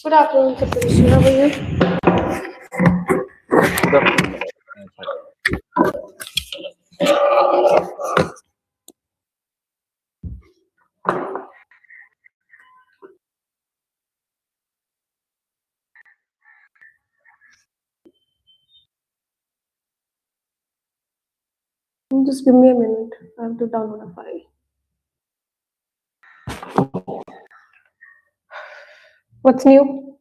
Good afternoon, Saparishi. How are you? Good afternoon. Just give me a minute. I have to download a file. What's new?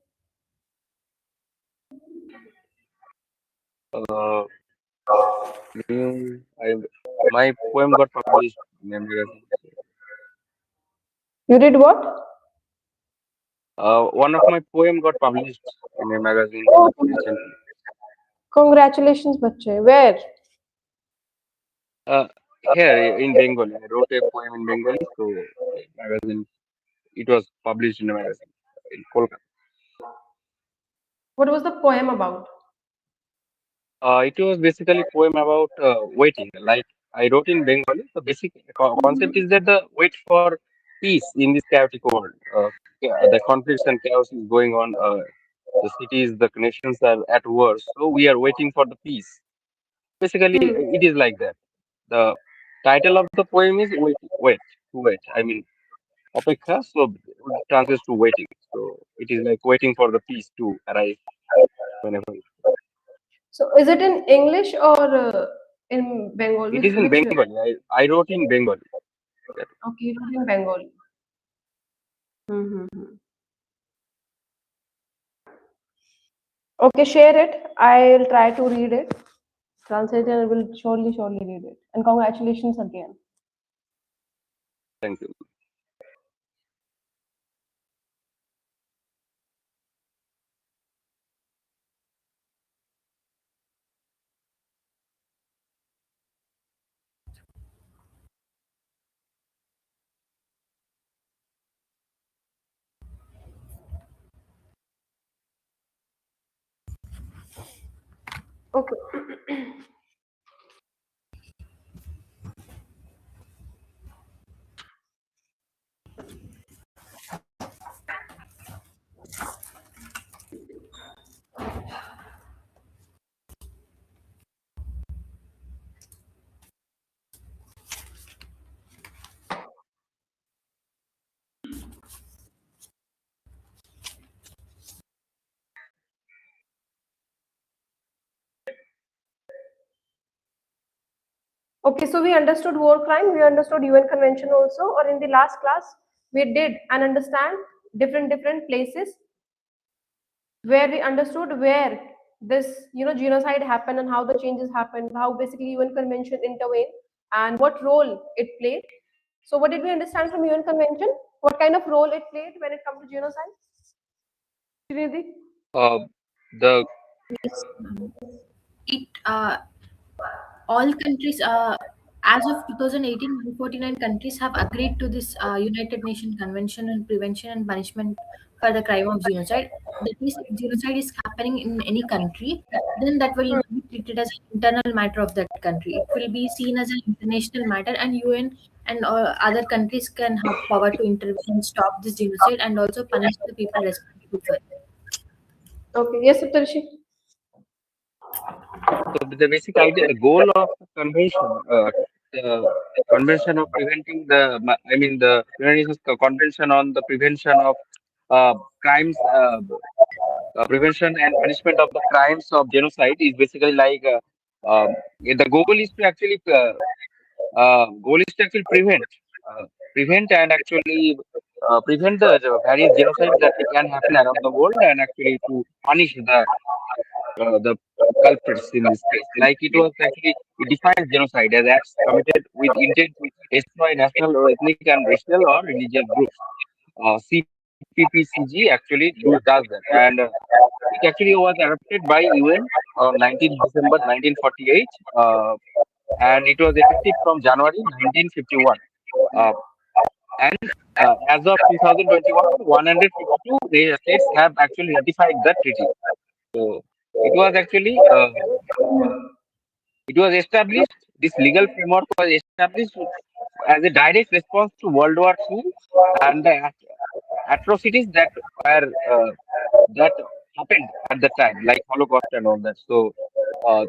My poem got published in a magazine. You did what? One of my poem got published in a magazine Oh, recently. congratulations, bache. Where? Here in Bengali, I wrote a poem in Bengali, so magazine. It was published in a magazine in Kolkata. What was the poem about? It was basically poem about waiting. Like I wrote in Bengali, the basic concept is that the wait for peace in this chaotic world. The conflicts and chaos is going on. The cities, the nations are at war, so we are waiting for the peace. Basically, it is like that. The title of the poem is wait. I mean, apekha, so it translates to waiting. So it is like waiting for the peace to arrive whenever. So, is it in English or in Bengal? It is in Which? Bengali. I wrote in Bengali. Okay, you wrote in Bengali. Mm-hmm. Okay, share it. I'll try to read it. Translate it and I will surely read it. And congratulations again. Thank you. Okay. Okay, so we understood war crime, we understood UN convention also, or in the last class, we did and understand different places where we understood where this genocide happened and how the changes happened, how basically UN convention intervened and what role it played. So what did we understand from UN convention? What kind of role it played when it comes to genocide? Srinidhi? Uh, the Yes, it all countries as of 2018, 149 countries have agreed to this United Nations Convention on Prevention and Punishment for the Crime of Genocide. That is, if genocide is happening in any country, then that will not be treated as an internal matter of that country. It will be seen as an international matter, and UN and other countries can have power to intervene and stop this genocide and also punish the people responsible for it. Okay, yes, Saptarshi. So the basic idea, the goal of the convention of preventing I mean, the United Nations Convention on the prevention of crimes, prevention and punishment of the crimes of genocide is basically like the goal is to actually prevent and actually prevent the various genocides that can happen around the world and actually to punish the culprits in this case. Like it was actually, it defines genocide as acts committed with intent to destroy national or ethnic and racial or religious groups. CPPCG actually does that, and it actually was adopted by UN on 19th December 1948, and it was effective from January 1951. Uh, and as of 2021, 152 states have actually ratified that treaty. So it was actually it was established. This legal framework was established as a direct response to World War II and the atrocities that were that happened at the time, like Holocaust and all that. So uh,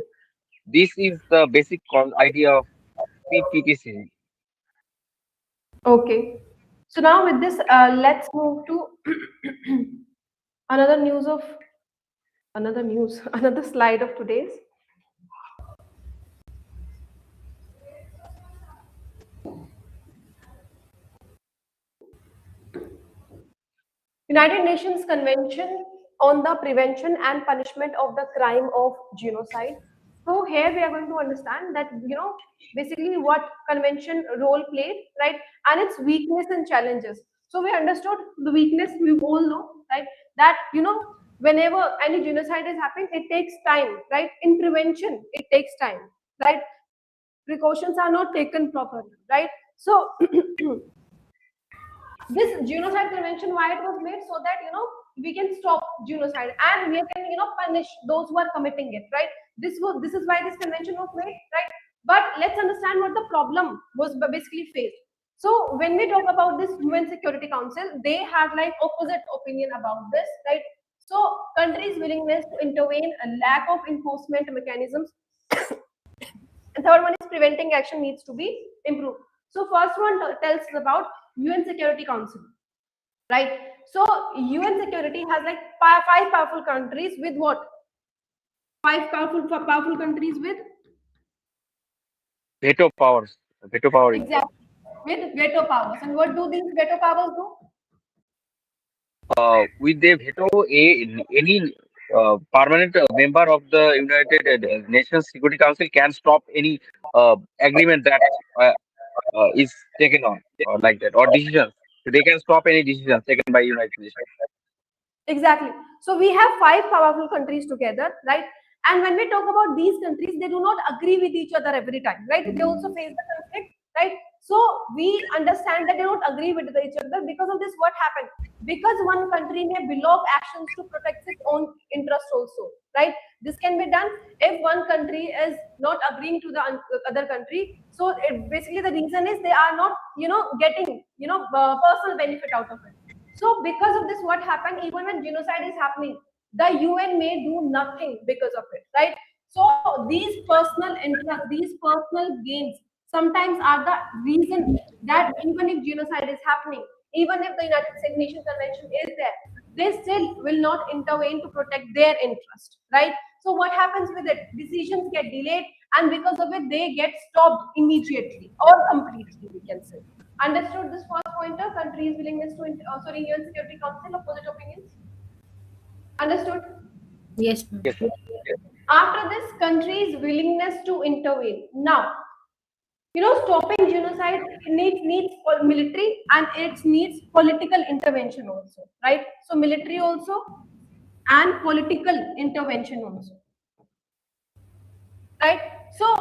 this is the basic idea of PPTC. Okay. So now with this, let's move to another news of another slide of today's. United Nations Convention on the Prevention and Punishment of the Crime of Genocide. So here we are going to understand that basically what convention role played, right, and its weakness and challenges. So we understood the weakness. We all know, right, that whenever any genocide is happening, it takes time, right? In prevention, it takes time, right? Precautions are not taken properly, right? So this genocide convention, why it was made, so that we can stop genocide and we can punish those who are committing it, right? This is why this convention was made, right? But let's understand what the problem was basically faced. So when we talk about this UN Security Council, they have like opposite opinion about this, right? So countries' willingness to intervene, a lack of enforcement mechanisms, and third one is preventing action needs to be improved. So first one tells us about UN Security Council, right? So UN Security has like five powerful countries with what? Five powerful countries with Veto powers, veto power in place. exactly with veto powers. And what do these veto powers do? With the veto, any permanent member of the United Nations Security Council can stop any agreement that is taken on, or like that, or decisions. So they can stop any decisions taken by United Nations. Exactly. So we have five powerful countries together, right? And when we talk about these countries, they do not agree with each other every time, right? They also face the conflict, right? So we understand that they don't agree with each other. Because of this, what happened? Because one country may block actions to protect its own interest also, right? This can be done if one country is not agreeing to the other country. So basically the reason is they are not, getting, personal benefit out of it. So because of this, what happened? Even when genocide is happening, the UN may do nothing because of it, right? So these personal interests, these personal gains, sometimes are the reason that even if genocide is happening, even if the United Nations Convention is there, they still will not intervene to protect their interest, right? So what happens with it? Decisions get delayed, and because of it, they get stopped immediately or completely, we can say. Understood this first pointer, countries' willingness to, UN Security Council, opposite opinions? Understood? Yes, ma'am. Yes, sir. After this, countries' willingness to intervene. Now, stopping genocide needs for military and it needs political intervention also, right? So military also and political intervention also, right? So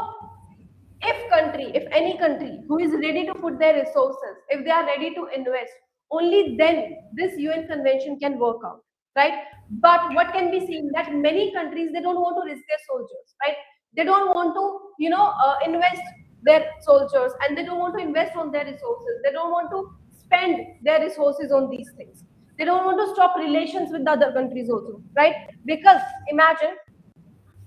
if any country who is ready to put their resources, if they are ready to invest, only then this UN convention can work out, right? But what can be seen that many countries, they don't want to risk their soldiers, right? They don't want to invest their soldiers, and they don't want to invest on their resources. They don't want to spend their resources on these things. They don't want to stop relations with the other countries also, right? Because imagine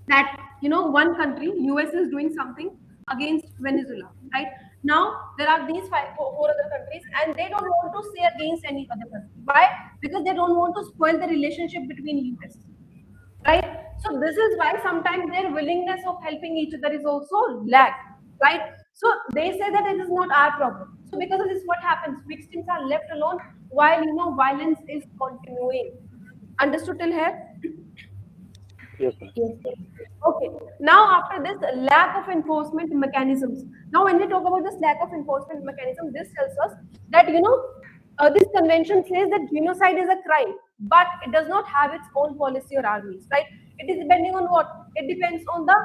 that one country, US, is doing something against Venezuela, right? Now there are these four other countries, and they don't want to say against any other country. Why? Because they don't want to spoil the relationship between US, right? So this is why sometimes their willingness of helping each other is also lag, right? So they say that it is not our problem. So because of this, what happens? Victims are left alone while violence is continuing. Understood till here? Yes, sir. Okay. Now, after this lack of enforcement mechanisms. Now, when we talk about this lack of enforcement mechanism, this tells us that this convention says that genocide is a crime, but it does not have its own policy or armies, right? It is depending on what? It depends on the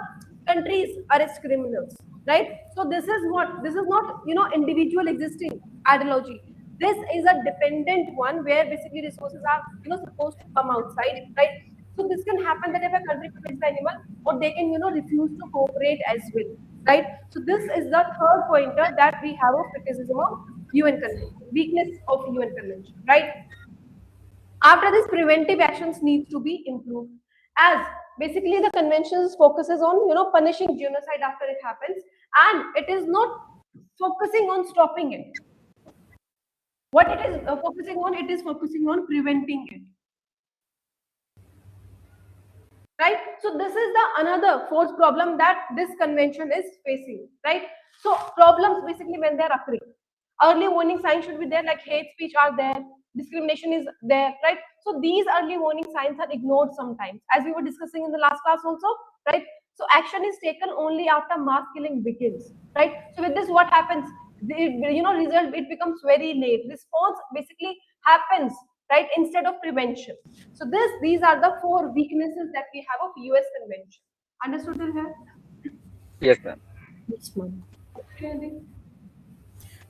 countries arrest criminals, right? So this is what? This is not individual existing ideology. This is a dependent one where basically resources are supposed to come outside, right? So this can happen that if a country commits the animal, or they can refuse to cooperate as well, right? So this is the third pointer that we have of criticism of UN convention, weakness of UN convention, right? After this, preventive actions need to be improved, as basically the conventions focuses on punishing genocide after it happens, and it is not focusing on stopping it. What it is focusing on, it is focusing on preventing it. Right? So this is the another fourth problem that this convention is facing, right? So problems basically when they're occurring, early warning signs should be there, like hate speech are there, discrimination is there, right? So these early warning signs are ignored sometimes, as we were discussing in the last class also, right? So action is taken only after mass killing begins, right? So with this, what happens? Result, it becomes very late. Response basically happens, right, instead of prevention. So these are the four weaknesses that we have of US convention. Understood till here? Yes, ma'am. Yes, ma'am. Okay.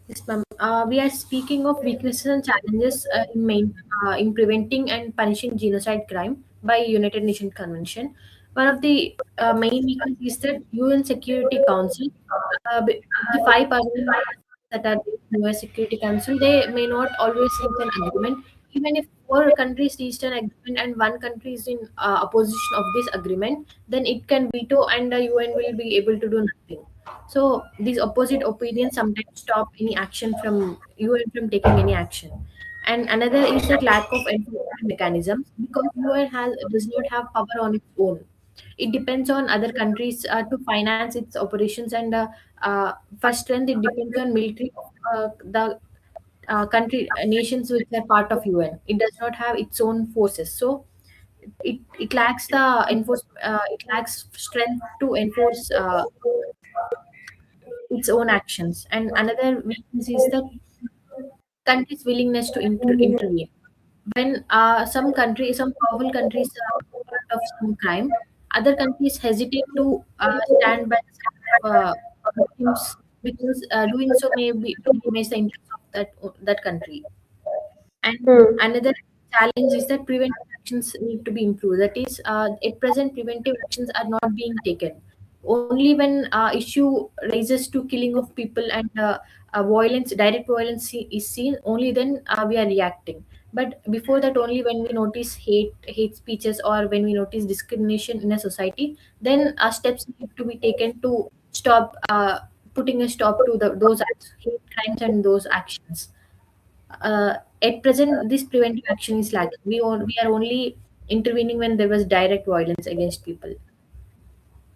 Yes, ma'am. We are speaking of weaknesses and challenges in preventing and punishing genocide crime by United Nations Convention. One of the main weaknesses is that UN Security Council, the five permanent members that are in UN Security Council, they may not always reach an agreement. Even if four countries reach an agreement and one country is in opposition of this agreement, then it can veto and the UN will be able to do nothing. So these opposite opinions sometimes stop any action from UN from taking any action. And another is that lack of enforcement mechanisms, because does not have power on its own. It depends on other countries to finance its operations, and for strength, it depends on military of the country nations which are part of UN. It does not have its own forces, so it lacks the it lacks strength to enforce its own actions. And another weakness is the country's willingness to intervene. When some powerful countries are part of some crime, other countries hesitate to stand by the side of victims, because doing so may be to damage the interest of that country. And Hmm. another challenge is that preventive actions need to be improved. That is, at present, preventive actions are not being taken. Only when issue raises to killing of people and direct violence is seen, only then we are reacting. But before that, only when we notice hate speeches, or when we notice discrimination in a society, then steps need to be taken to stop putting a stop to those hate crimes and those actions. At present, this preventive action is lacking. We are only intervening when there was direct violence against people.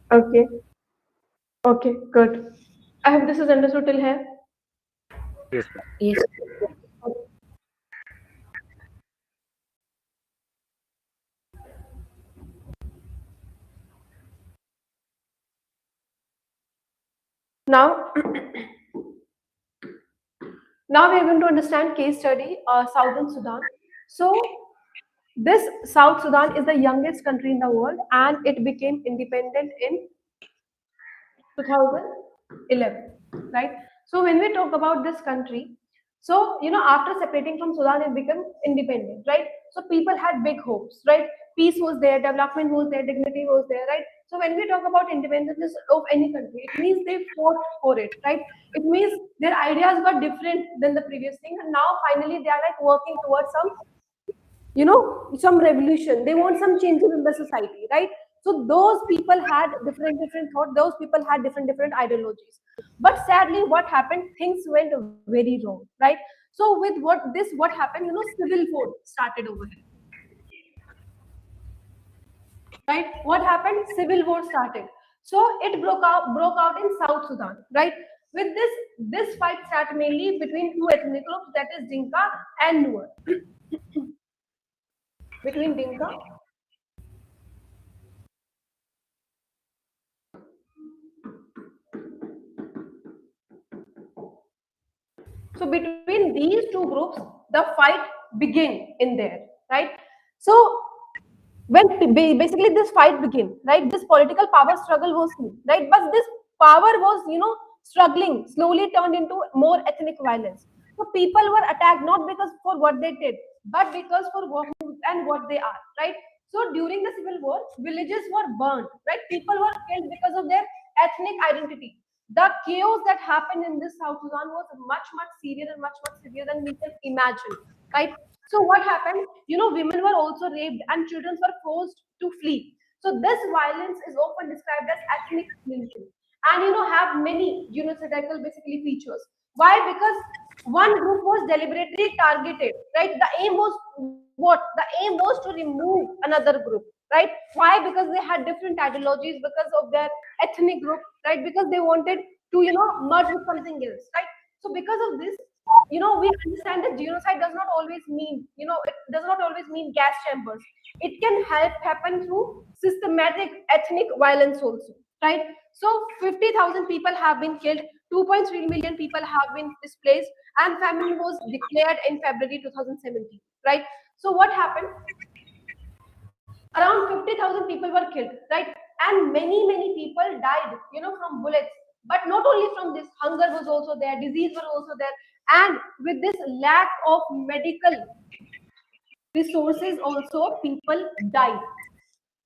Okay. Okay. Good. I hope this is understood till here. Yes, ma'am. Yes. Now, now we are going to understand case study, Southern Sudan. So this South Sudan is the youngest country in the world, and it became independent in 2011, right? So when we talk about this country, so after separating from Sudan, it became independent, right? So people had big hopes, right? Peace was there, development was there, dignity was there, right? So when we talk about independence of any country, it means they fought for it, right? It means their ideas were different than the previous thing, and now finally they are like working towards some revolution. They want some changes in the society, right? So those people had different thought, those people had different ideologies. But sadly, what happened, things went very wrong, right? So with what happened, civil war started over here, right? What happened, civil war started. So it broke out in South Sudan, right? With this fight started mainly between two ethnic groups, that is Dinka and Nuer. Between Dinka. So between these two groups, the fight began in there, right? So when basically this fight began, right? This political power struggle was seen, right? But this power was, struggling, slowly turned into more ethnic violence. So people were attacked not because for what they did, but because for what they are, right? So during the civil war, villages were burned, right? People were killed because of their ethnic identity. The chaos that happened in this South Sudan was much severe and much severe than we can imagine. right? So what happened? Women were also raped and children were forced to flee. So this violence is often described as ethnic cleansing, and have many genocidal basically features. Why? Because one group was deliberately targeted, right? The aim was what? The aim was to remove another group, right? Why? Because they had different ideologies, because of their ethnic group, right? Because they wanted to merge with something else, right? So because of this, we understand that genocide does not always mean, it does not always mean gas chambers. It can help happen through systematic ethnic violence also, right? So 50,000 people have been killed, 2.3 million people have been displaced, and famine was declared in February 2017, right? So what happened? Around 50,000 people were killed, right? And many people died, from bullets. But not only from this, hunger was also there, disease were also there, and with this lack of medical resources also, people died,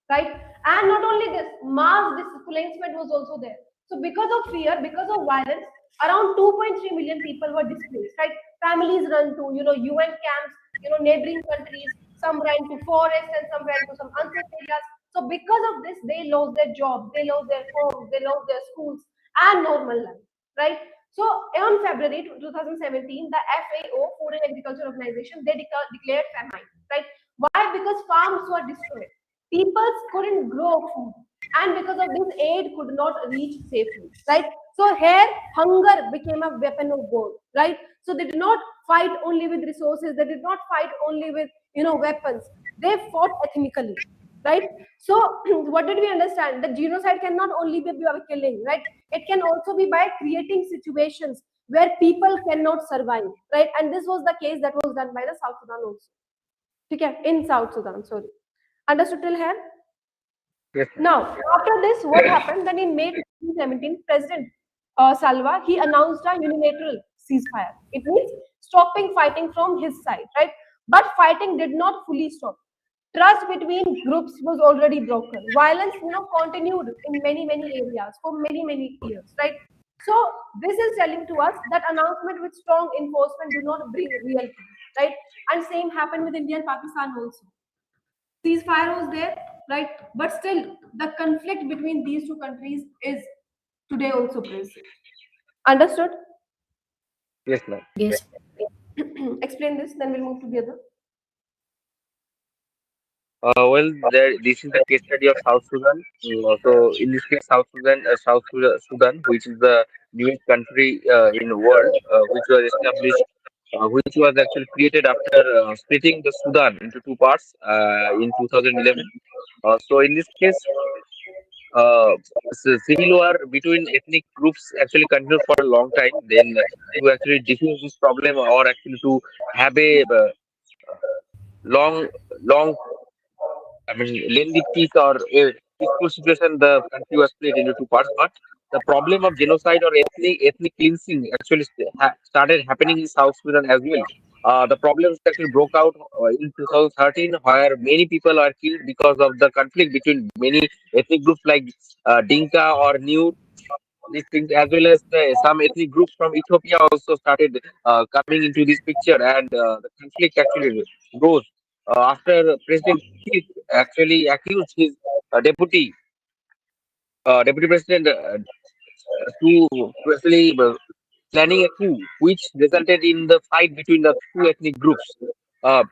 right? And not only this, mass displacement was also there. So because of fear, because of violence, around 2.3 million people were displaced, right? Families run to, UN camps, neighboring countries. Some ran to forests and some ran to some unsafe areas. So because of this, they lost their jobs, they lost their homes, they lost their schools and normal life, right? So on February 2017, the FAO, Food and Agriculture Organization, they declared famine, right? Why? Because farms were destroyed, people couldn't grow food, and because of this, aid could not reach safely, right? So here hunger became a weapon of war, right? So they did not fight only with resources, they did not fight only with weapons, they fought ethnically, right? So what did we understand? That genocide cannot only be by killing, right? It can also be by creating situations where people cannot survive, right? And this was the case that was done by the South Sudan also. Okay, in South Sudan, sorry. Understood till here? Yes, ma'am. Now, after this, what happened? Then in May 2017, President Salva, he announced a unilateral ceasefire. It means stopping fighting from his side, right? But fighting did not fully stop. Trust between groups was already broken. Violence, continued in many areas for many years, right? So this is telling to us that announcement with strong enforcement do not bring real peace, right? And same happened with India and Pakistan also. Ceasefire was there, right? But still, the conflict between these two countries is today also present. Understood? Yes, ma'am. Yes. Explain this, then we'll move to the other. Well, this is the case study of South Sudan. So, in this case, Sudan, which is the newest country in the world, which was established, which was actually created after splitting the Sudan into two parts in 2011. So, in this case, uh, civil war between ethnic groups actually continued for a long time. Then, to actually diffuse this problem, or actually to have a long, long, I mean, lengthy peace or a peaceful situation, the country was split into two parts. But the problem of genocide or ethnic cleansing actually started happening in South Sudan as well. The problems actually broke out in 2013, where many people are killed because of the conflict between many ethnic groups like Dinka or New. These things, as well as some ethnic groups from Ethiopia, also started coming into this picture, and the conflict actually rose after President Keith actually accused his deputy deputy president to actually planning a coup, which resulted in the fight between the two ethnic groups. Uh,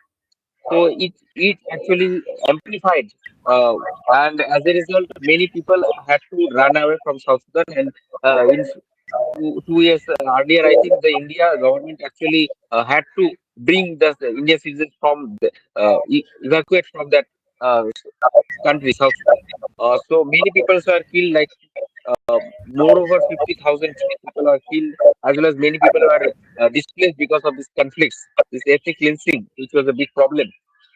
so it actually amplified, uh, and as a result, many people had to run away from South Sudan. And in 2 years earlier, I think the India government actually had to bring the Indian citizens from evacuate from that uh, country, South Sudan. So many people were killed, like more over 50,000 people are killed, as well as many people are displaced because of these conflicts, this ethnic cleansing, which was a big problem.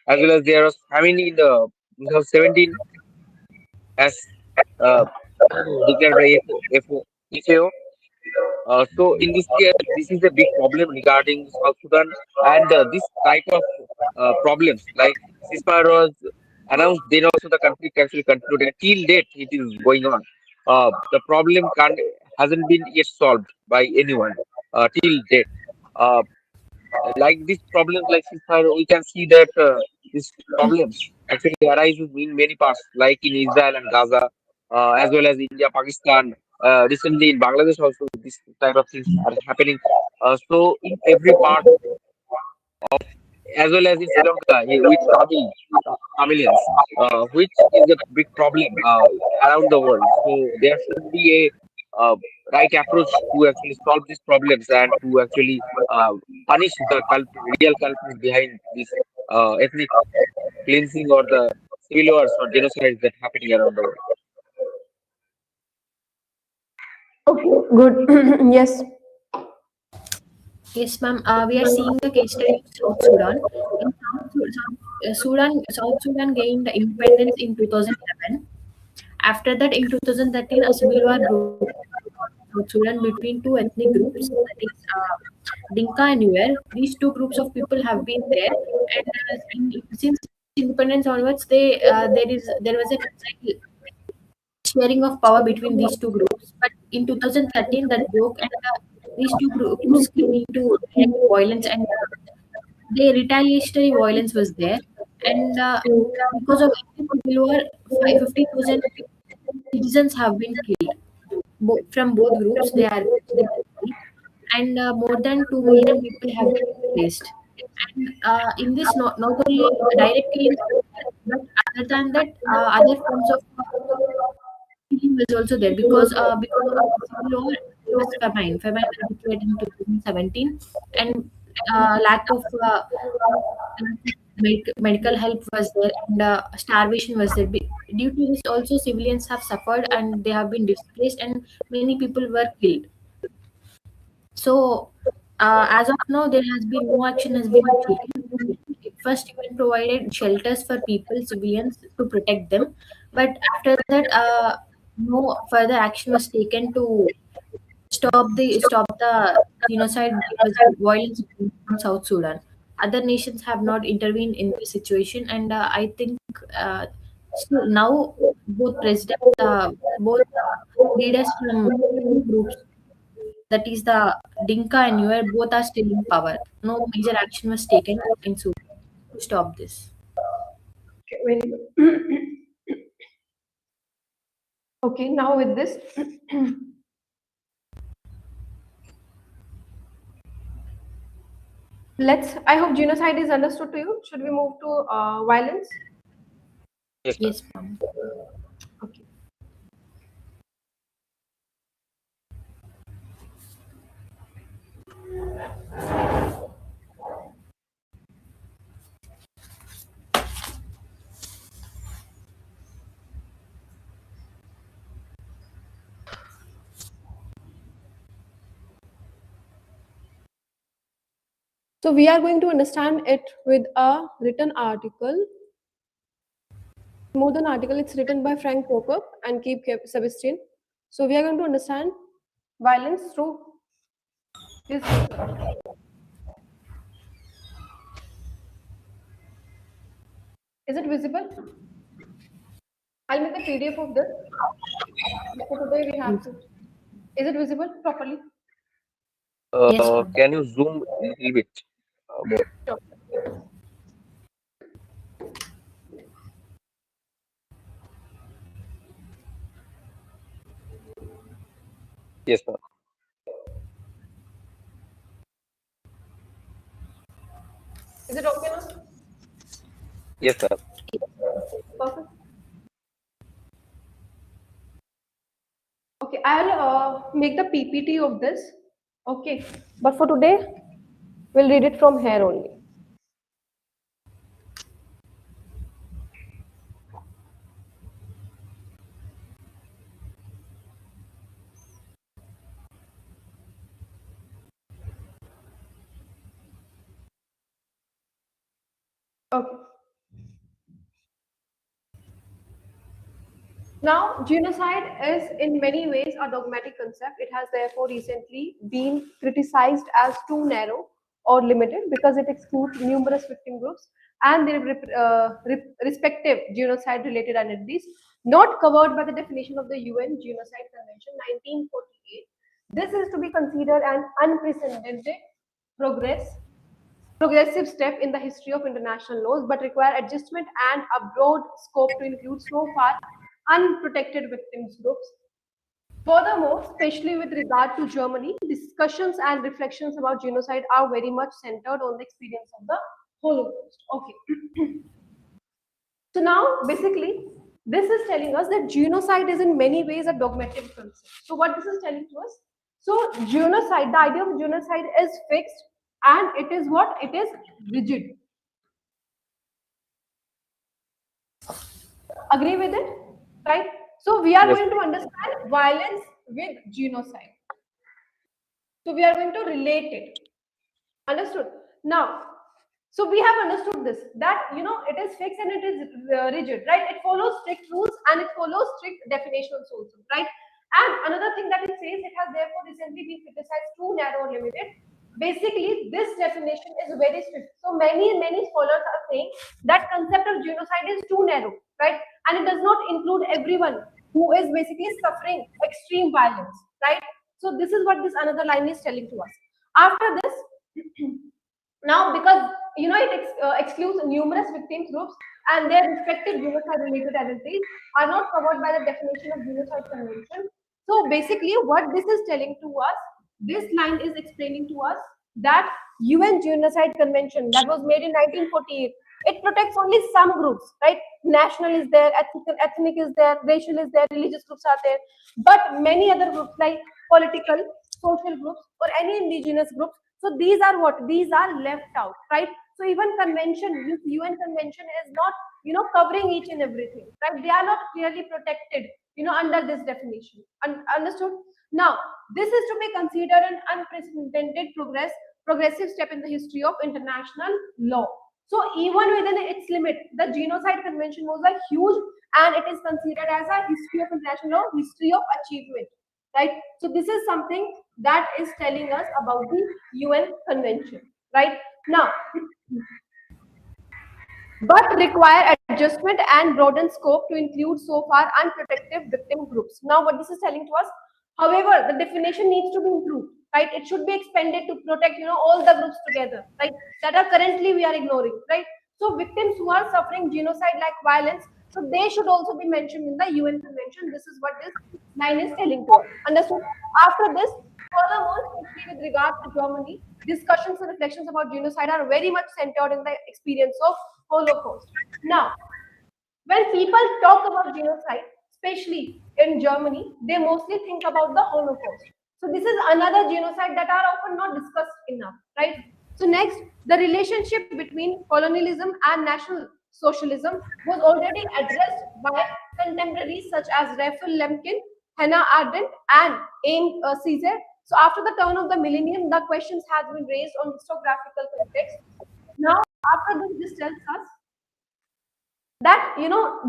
As well as there was famine in the 2017, as uh, declared by FAO. So in this case, this is a big problem regarding South Sudan, and this type of problems like ceasefire was announced. Then also the conflict actually concluded. Till date, it is going on. The problem hasn't been yet solved by anyone till date. Uh, like these problems like ceasefire, we can see that these problems actually arises in many parts, like in Israel and Gaza, as well as India, Pakistan. Recently in Bangladesh also, this type of things are happening. So in every part, as well as in Sri Lanka with Tamilians, which is a big problem around the world. So there should be a right approach to actually solve these problems and to actually punish the real culprits behind this ethnic cleansing or the civil wars or genocides that happening around the world. Okay, good. Yes. Yes, ma'am. We are seeing the case study of South Sudan. In South Sudan gained independence in 2011. After that, in 2013, a civil war broke out in South Sudan between two ethnic groups, that is Dinka and Nuer. These two groups of people have been there, and since independence onwards, there was a sharing of power between these two groups. But in 2013, that broke, and these two groups came into direct violence, and the retaliatory violence was there. And because of this civil war, 50,000 citizens have been killed. From both groups, they are killed, and more than 2 million people have been displaced. And in this, not only direct killings, but other than that, other forms of killing was also there because of the civil war, there was famine. Famine was declared in 2017, and lack of medical help was there, and starvation was there. Due to this, also civilians have suffered and they have been displaced, and many people were killed. So, as of now, there has been no action has been taken. First, UN provided shelters for people, civilians, to protect them, but after that, no further action was taken to stop the genocide that was violence from South Sudan. Other nations have not intervened in this situation, and I think still now both presidents, both leaders from two groups, that is the Dinka and Nuer, both are still in power. No major action was taken in Sudan to stop this. Okay, very good. Okay, now with this, I hope genocide is understood to you. Should we move to violence? Yes, ma'am. Yes, ma'am. Okay. So we are going to understand it with a written article. More than article, it's written by Frank Prokop and Keith Sebastian. So we are going to understand violence through this paper. Is it visible? I'll make the PDF of this. For today we have to. Is it visible properly? Yes, ma'am. Can you zoom a little bit more? Sure. Yes, ma'am. Is it okay now? Yes, ma'am. Perfect. Okay, I'll make the PPT of this. Okay, but for today, we'll read it from here only. Okay. Now, genocide is in many ways a dogmatic concept. It has therefore recently been criticized as too narrow or limited because it excludes numerous victim groups and their respective genocide related identities not covered by the definition of the UN Genocide Convention 1948. This is to be considered an unprecedented progress progressive step in the history of international laws, but require adjustment and a broad scope to include so far unprotected victims groups. Furthermore, especially with regard to Germany, discussions and reflections about genocide are very much centered on the experience of the Holocaust. Okay. So now, basically, this is telling us that genocide is in many ways a dogmatic concept. So what this is telling to us? So genocide, the idea of genocide is fixed and it is what? It is rigid. Agree with it? Right? So we are Yes. going to understand violence with genocide. So we are going to relate it. Understood? Now, so we have understood this, that it is fixed and it is rigid, right? It follows strict rules and it follows strict definitions also, right? And another thing that it says, it has therefore recently been criticized too narrow or limited. Basically, this definition is very strict. So many scholars are saying that concept of genocide is too narrow, right? And it does not include everyone who is basically suffering extreme violence, right? So this is what this another line is telling to us. After this, now, because it excludes numerous victims groups and their respective genocide-related identities are not covered by the definition of genocide convention. So basically, what this is telling to us, this line is explaining to us that UN Genocide Convention that was made in 1948, it protects only some groups, right? National is there, ethnic is there, racial is there, religious groups are there, but many other groups like political, social groups, or any indigenous groups. So these are what? These are left out, right? So even convention, this UN convention is not, covering each and everything, right? They are not clearly protected, under this definition. Understood? Now, this is to be considered an unprecedented progressive step in the history of international law. So even within its limit, the Genocide Convention was a huge, and it is considered as a history of international law, history of achievement, right? So this is something that is telling us about the UN Convention, right? Now, but require adjustment and broaden scope to include so far unprotected victim groups. Now, what this is telling to us, however, the definition needs to be improved, right? It should be expanded to protect, all the groups together, right? That are currently we are ignoring, right? So victims who are suffering genocide-like violence, so they should also be mentioned in the UN Convention. This is what this line is telling to us. Understood? After this, furthermore, especially with regard to Germany, discussions and reflections about genocide are very much centered in the experience of Holocaust. Now, when people talk about genocide, especially in Germany, they mostly think about the Holocaust. So this is another genocide that are often not discussed enough, right? So next, the relationship between colonialism and national socialism was already addressed by contemporaries such as Raphael Lemkin, Hannah Arendt, and Aim Caesar. So after the turn of the millennium, the questions have been raised on historiographical context. Now, after this tells us that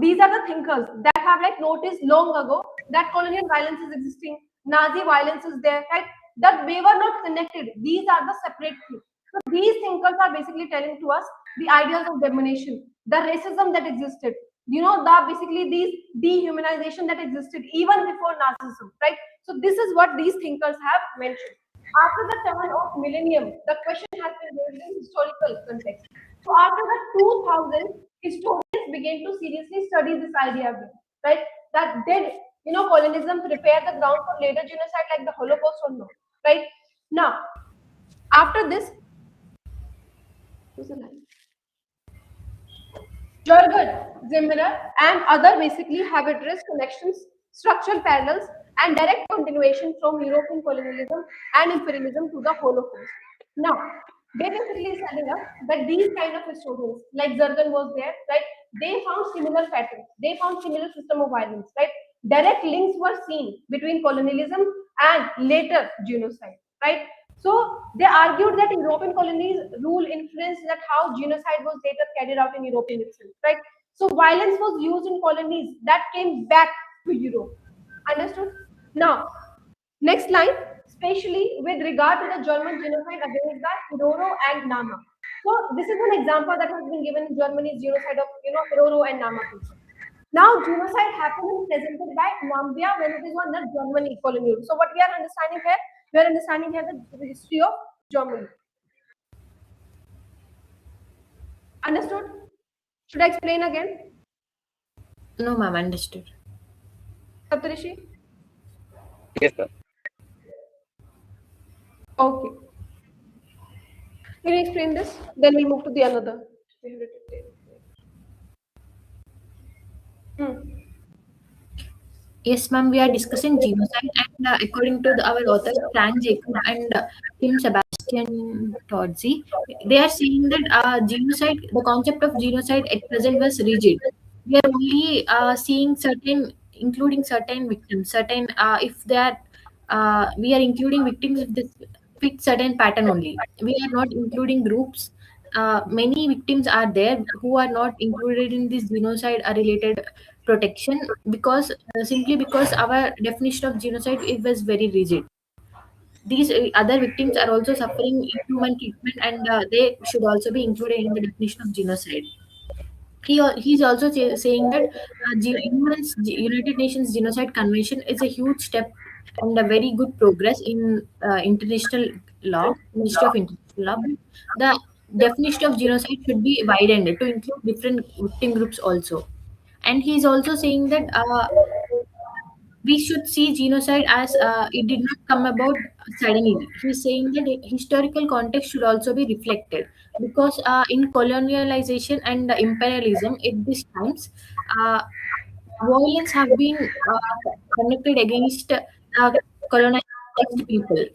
these are the thinkers that have like noticed long ago that colonial violence is existing, Nazi violence is there, right? That they were not connected. These are the separate things. So these thinkers are basically telling to us the ideas of domination, the racism that existed, the basically these dehumanization that existed even before Nazism, right? So this is what these thinkers have mentioned. After the turn of millennium, the question has been raised in historical context. So after the 2000, historians began to seriously study this idea again, right? That did colonialism prepare the ground for later genocide like the Holocaust or no, right? Now, after this, who's the line? Jurgen, Zimmerer, and other basically have addressed connections, structural parallels, and direct continuation from European colonialism and imperialism to the Holocaust. Now, they basically telling us that these kind of historians, like Jurgen was there, right? They found similar patterns. They found similar system of violence, right? Direct links were seen between colonialism and later genocide, right? So they argued that European colonies rule influenced that how genocide was later carried out in Europe in itself, right? So violence was used in colonies that came back to Europe. Understood? Now, next line, especially with regard to the German genocide against the Hiroro and Nama. So this is an example that has been given in Germany's genocide of Hiroro and Nama people. Now, genocide happened and presented by Nambia when it is not Germany colonial. So what we are understanding here, we are understanding here the history of Germany. Understood? Should I explain again? No, ma'am, understood. Saptarishi? Yes, sir. Okay. Can you explain this? Then we'll move to the another. Hmm. Yes, ma'am, we are discussing genocide, and according to our authors, Fran Jacob and Tim Sebastian Todzi, they are saying that genocide, the concept of genocide at present was rigid. We are only seeing certain, including certain victims, certain, if they are, we are including victims if this fit certain pattern only. We are not including groups. Many victims are there who are not included in this genocide related protection because simply because our definition of genocide it was very rigid. These other victims are also suffering inhuman treatment, and they should also be included in the definition of genocide. He's also saying that United Nations Genocide Convention is a huge step and a very good progress in international law, Ministry of International Law. The definition of genocide should be widened to include different victim groups also. And he's also saying that we should see genocide as it did not come about suddenly. He's saying that historical context should also be reflected because in colonialization and imperialism at these times, uh, violence have been conducted against colonized people.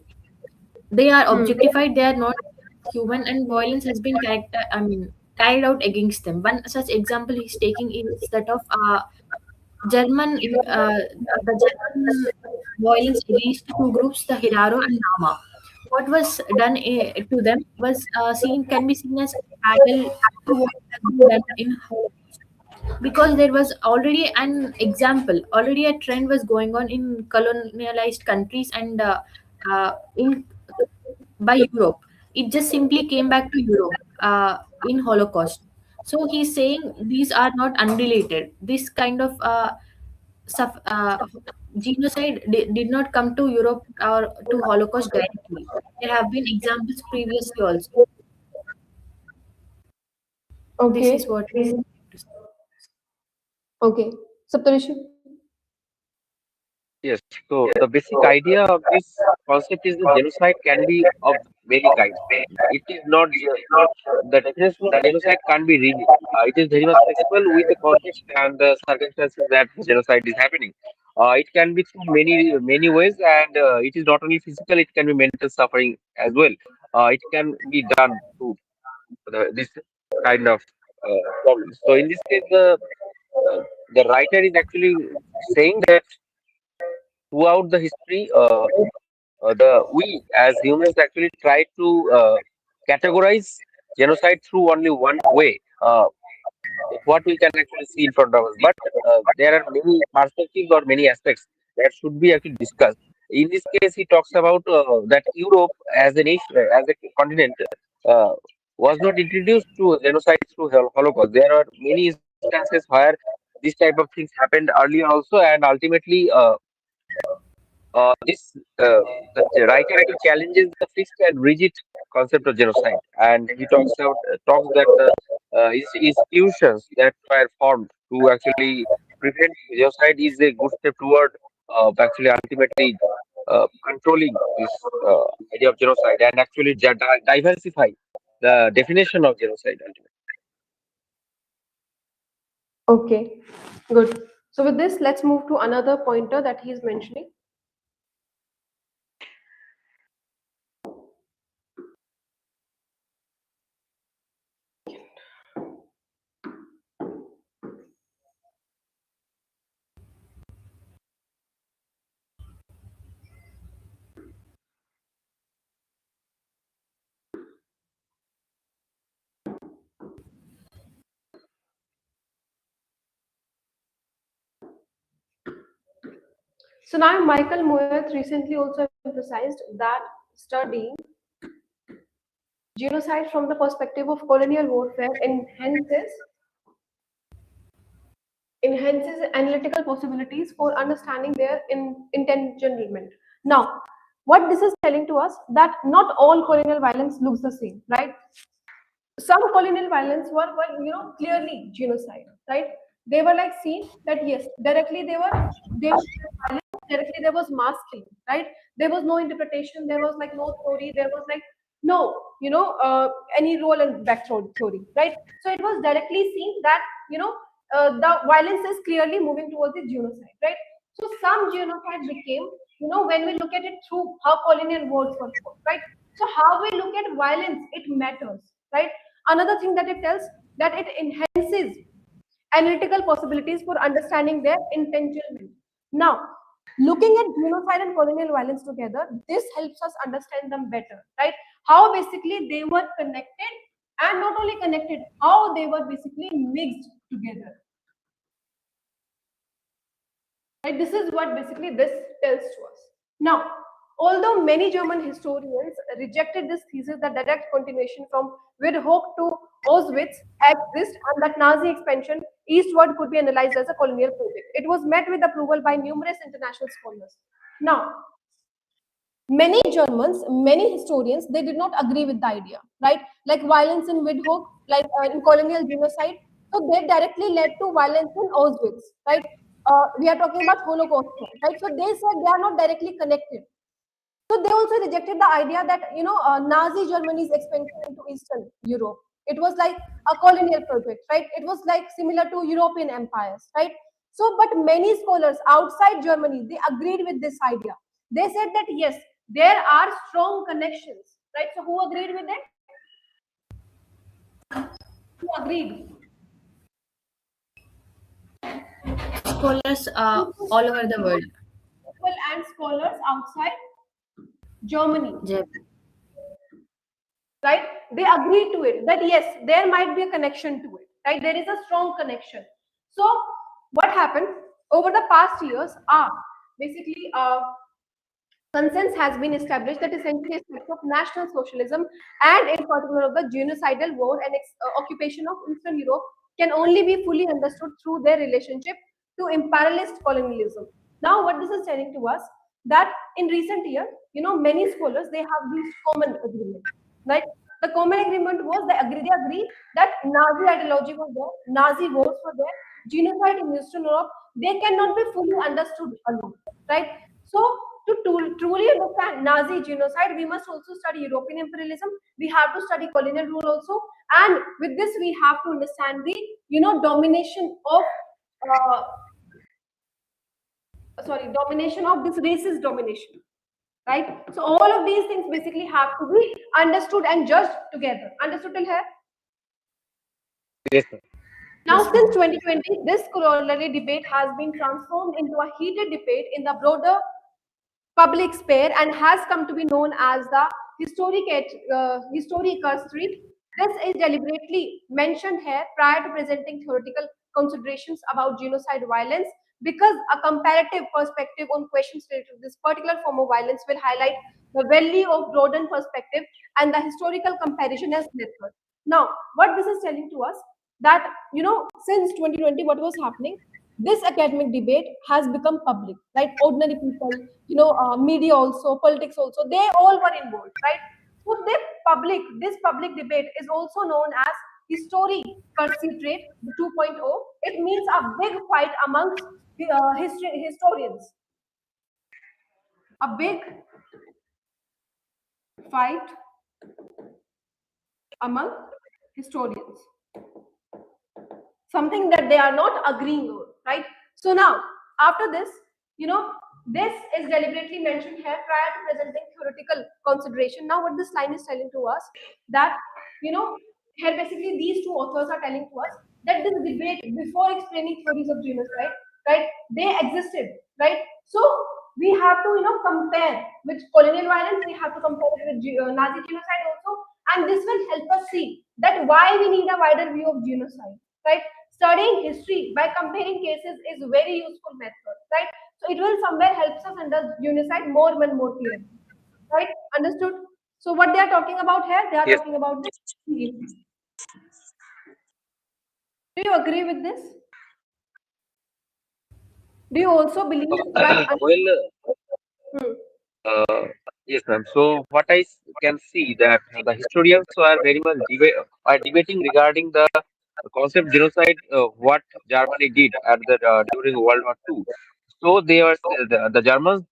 They are Hmm. objectified. They are not human, and violence has been carried out against them. One such example he's taking is that of the German violence against two groups, the Hiraro and Nama. What was done to them was can be seen as parallel to what has been done in Holocaust. Because there was already an example, already a trend was going on in colonialized countries and in by Europe. It just simply came back to Europe in Holocaust. So he's saying these are not unrelated. This kind of suff- uh, genocide did not come to Europe or to Holocaust directly. There have been examples previously also. This is Okay. what. Okay. Saptarishi? Yes. So the basic idea of this concept is that genocide can be of many kinds. It is not the definition of genocide can't be rigid. It is very much flexible with the context and the circumstances that the genocide is happening. It can be through many ways, and it is not only physical; it can be mental suffering as well. It can be done to this kind of problems. So in this case, uh, the writer is actually saying that throughout the history, the we as humans actually try to categorize genocide through only one way. What we can actually see in front of us. But there are many perspectives or many aspects that should be actually discussed. In this case, he talks about that Europe as a nation, as a continent, uh, was not introduced to genocide through Holocaust. There are many instances where this type of things happened earlier also, and ultimately, this the writer actually challenges the fixed and rigid concept of genocide, and he talks that the institutions that were formed to actually prevent genocide is a good step toward actually ultimately controlling this idea of genocide and actually diversify the definition of genocide ultimately. Okay. Good. So with this, let's move to another pointer that he is mentioning. So now Michael Moyet recently also emphasized that studying genocide from the perspective of colonial warfare enhances analytical possibilities for understanding their entanglement. Now, what this is telling to us that not all colonial violence looks the same, right? some colonial violence were clearly genocide, right? They were like seen that yes, directly they were violent, directly there was mass killing, right? There was no interpretation, there was like no theory, there was like no, any role and back theory, right? So it was directly seen that the violence is clearly moving towards the genocide, right? So some genocide became, when we look at it through how colonial wars were fought, right? So how we look at violence, it matters, right? Another thing that it tells, that it enhances analytical possibilities for understanding their intention. Now, looking at genocide and colonial violence together, this helps us understand them better, right? How basically they were connected, and not only connected, how they were basically mixed together. Right? This is what basically this tells to us. Now, although many German historians rejected this thesis that direct continuation from Windhoek to Auschwitz exists and that Nazi expansion eastward could be analyzed as a colonial project, it was met with approval by numerous international scholars. Now, many Germans, many historians, they did not agree with the idea, right? Like violence in Windhoek, like in colonial genocide. So they directly led to violence in Auschwitz, right? We are talking about Holocaust, right? So they said they are not directly connected. So they also rejected the idea that Nazi Germany's expansion into Eastern Europe. It was like a colonial project, right? It was like similar to European empires, right? So, but many scholars outside Germany, they agreed with this idea. They said that yes, there are strong connections, right? So who agreed with it? Who agreed? Scholars all over the world. People and scholars outside Germany, Jeb. right? They agreed to it that yes, there might be a connection to it, right? There is a strong connection. So what happened over the past years are basically consensus has been established that essentially aspects of National Socialism and in particular of the genocidal war and occupation of Eastern Europe can only be fully understood through their relationship to imperialist colonialism. Now, what this is telling to us, that in recent years, many scholars, they have reached common agreement, right? The common agreement was they agree that Nazi ideology was there, Nazi wars were there, genocide in Eastern Europe, they cannot be fully understood alone, right? So to truly understand Nazi genocide, we must also study European imperialism. We have to study colonial rule also, and with this, we have to understand the domination of domination of this racist domination, right? So all of these things basically have to be understood and judged together. Understood till here? Yes, sir. Now, Yes, since ma'am. 2020, this scholarly debate has been transformed into a heated debate in the broader public sphere and has come to be known as the historicity. This is deliberately mentioned here prior to presenting theoretical considerations about genocide violence, because a comparative perspective on questions related to this particular form of violence will highlight the value of broadened perspective and the historical comparison as method. Now, what this is telling to us, that since 2020, what was happening, this academic debate has become public, right? Ordinary people, media also, politics also, they all were involved, right? So this public debate is also known as historicity trait 2.0. It means a big fight amongst historians, a big fight among historians, something that they are not agreeing on, right? So now, after this, this is deliberately mentioned here prior to presenting theoretical consideration. Now, what this line is telling to us, that, here basically these two authors are telling to us that this debate before explaining theories of genocide, right, they existed, right? So we have to, compare with colonial violence, we have to compare it with Nazi genocide also, and this will help us see that why we need a wider view of genocide, right? Studying history by comparing cases is a very useful method, right? So it will somewhere helps us understand genocide more and more clearly, right? Understood? So what they are talking about here, they are Yes. talking about this. Do you agree with this? Do you also believe that? Well, Hmm. uh, yes, ma'am. So what I can see that the historians are very much are debating regarding the concept genocide, what Germany did at the during World War II. So they are the German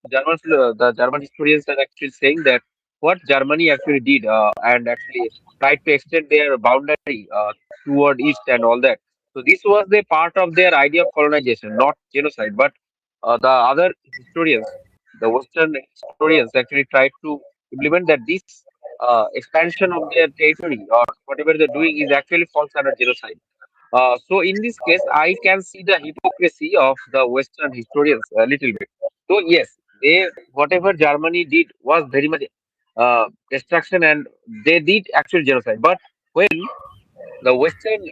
historians are actually saying that what Germany actually did and actually tried to extend their boundary toward east and all that. So this was the part of their idea of colonization, not genocide. But the other historians, the Western historians, actually tried to implement that this expansion of their territory or whatever they're doing is actually falls under genocide. So in this case, I can see the hypocrisy of the Western historians a little bit. So yes, they whatever Germany did was very much destruction, and they did actual genocide. But when the Western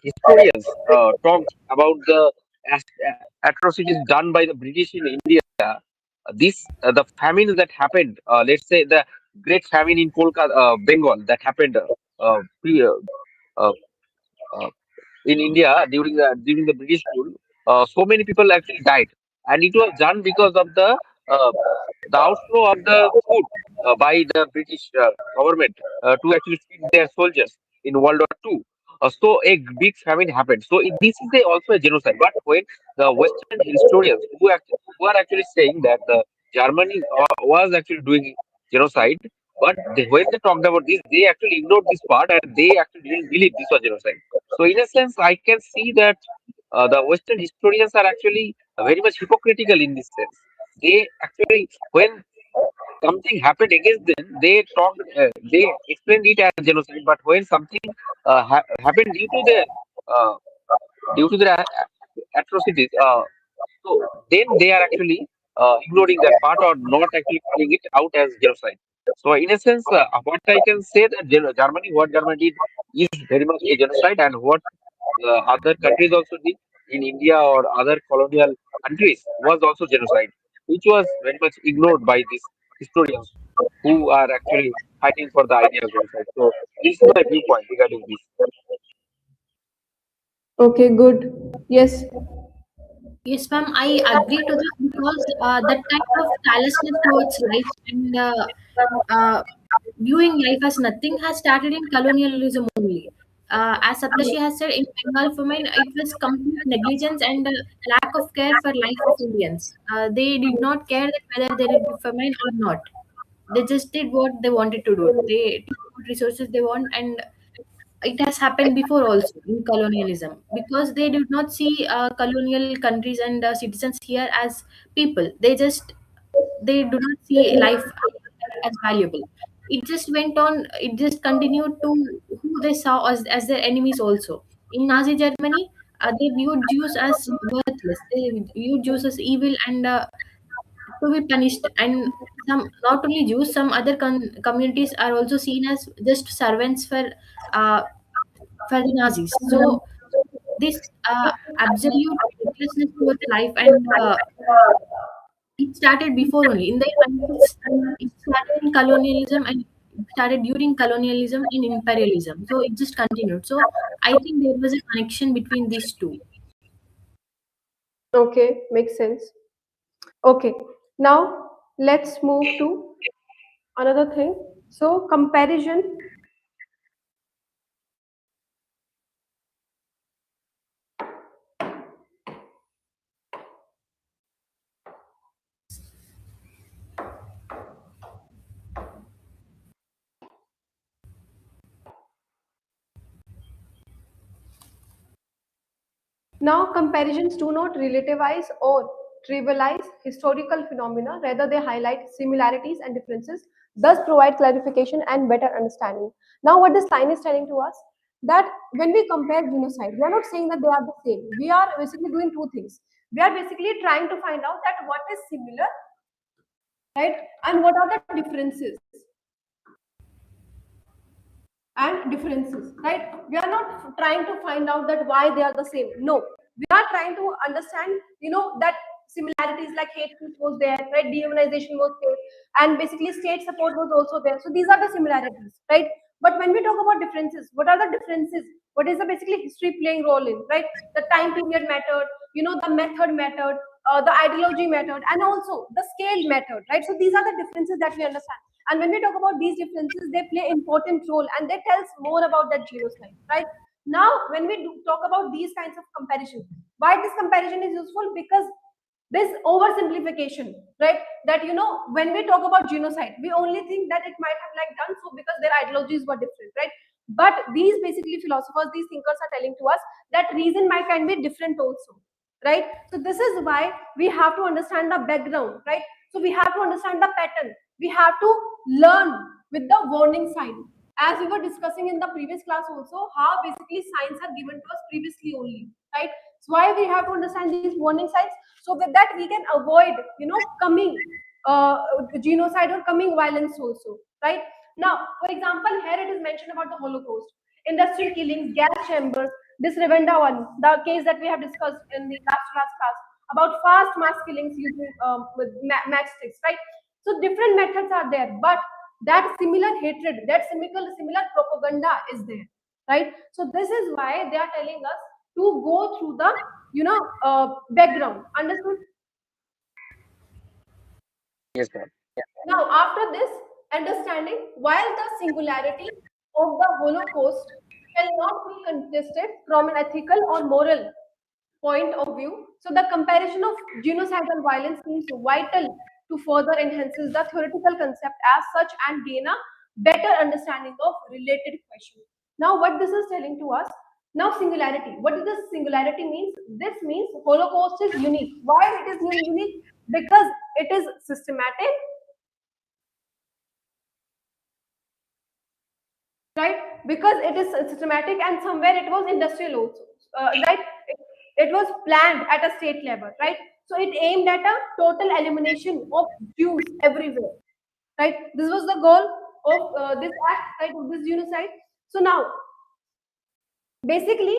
historians talked about the atrocities done by the British in India, this the famines that happened, let's say the Great Famine in Kolkata, Bengal, that happened uh, uh, in India during the British rule, so many people actually died, and it was done because of uh, the outflow of the food by the British government to actually feed their soldiers in World War II. So a big famine happened. So this is also a genocide. But when the Western historians who are actually saying that the Germany was actually doing genocide, but when they talked about this, they actually ignored this part and they actually didn't believe this was genocide. So in a sense, I can see that the Western historians are actually very much hypocritical in this sense. They actually, when something happened against them, they explained it as genocide. But when something happened uh, due to the atrocities, so then they are actually ignoring that part or not actually calling it out as genocide. So in a sense, what I can say that what Germany did is very much a genocide, and what the other countries also did in India or other colonial countries was also genocide, which was very much ignored by these historians who are actually fighting for the idea of genocide. So this is my viewpoint regarding this. Okay, good. Yes. Yes, ma'am, I agree to this because that kind of callousness towards life and uh, viewing life as nothing has started in colonialism only. As Saptashi has said, in Bengal famine, it was complete negligence and lack of care for life of Indians. They did not care that whether there will be famine or not. They just did what they wanted to do. They took what resources they want, and it has happened before also in colonialism because they did not see colonial countries and citizens here as people. They do not see life as valuable. It just went on. It just continued to who they saw as their enemies also. In Nazi Germany, they viewed Jews as worthless. They viewed Jews as evil and to be punished. And some, not only Jews, some other communities are also seen as just servants uh, for the Nazis. So this absolute recklessness towards life and it started before only in the 90s. It started in colonialism and it started during colonialism in imperialism. So it just continued. So I think there was a connection between these two. Okay, makes sense. Okay, now let's move to another thing. So, comparison. Now, comparisons do not relativize or trivialize historical phenomena, rather, they highlight similarities and differences, thus, provide clarification and better understanding. Now, what this line is telling to us that when we compare genocide, we are not saying that they are the same. We are basically doing two things. We are basically trying to find out that what is similar, right, and what are the differences right? We are not trying to find out that why they are the same. No, we are trying to understand, that similarities like hate speech was there, right? Dehumanization was there, and basically state support was also there. So these are the similarities, right? But when we talk about differences, what are the differences? What is the basically history playing role in, right? The time period mattered, the method mattered, the ideology mattered, and also the scale mattered, right? So these are the differences that we understand. And when we talk about these differences, they play important role and they tells more about that genocide, right? Now, when we talk about these kinds of comparison, why this comparison is useful? Because this oversimplification, right? That when we talk about genocide, we only think that it might have like done so because their ideologies were different, right? But these basically philosophers, these thinkers are telling to us that reason might can be different also, right? So this is why we have to understand the background, right? So we have to understand the pattern. We have to learn with the warning sign. As we were discussing in the previous class also, how basically signs are given to us previously only, right? So why we have to understand these warning signs, so with that we can avoid coming genocide or coming violence also, right? Now, for example, here it is mentioned about the Holocaust, industrial killings, gas chambers, this Rwanda one, the case that we have discussed in the last class about fast mass killings using with matchsticks, right? So different methods are there, but that similar hatred, that similar propaganda is there, right? So this is why they are telling us to go through the background. Understood? Yes, ma'am. Now, after this understanding, while the singularity of the Holocaust cannot be contested from an ethical or moral point of view, so the comparison of genocidal violence seems vital to further enhances the theoretical concept as such and gain a better understanding of related questions. Now, what this is telling to us? Now, singularity. What does this singularity means? This means Holocaust is unique. Why it is unique? Because it is systematic, right? Because it is systematic and somewhere it was industrial also, right? It was planned at a state level, right? So it aimed at a total elimination of Jews everywhere, right? This was the goal of this act, right, of this genocide. So now, basically,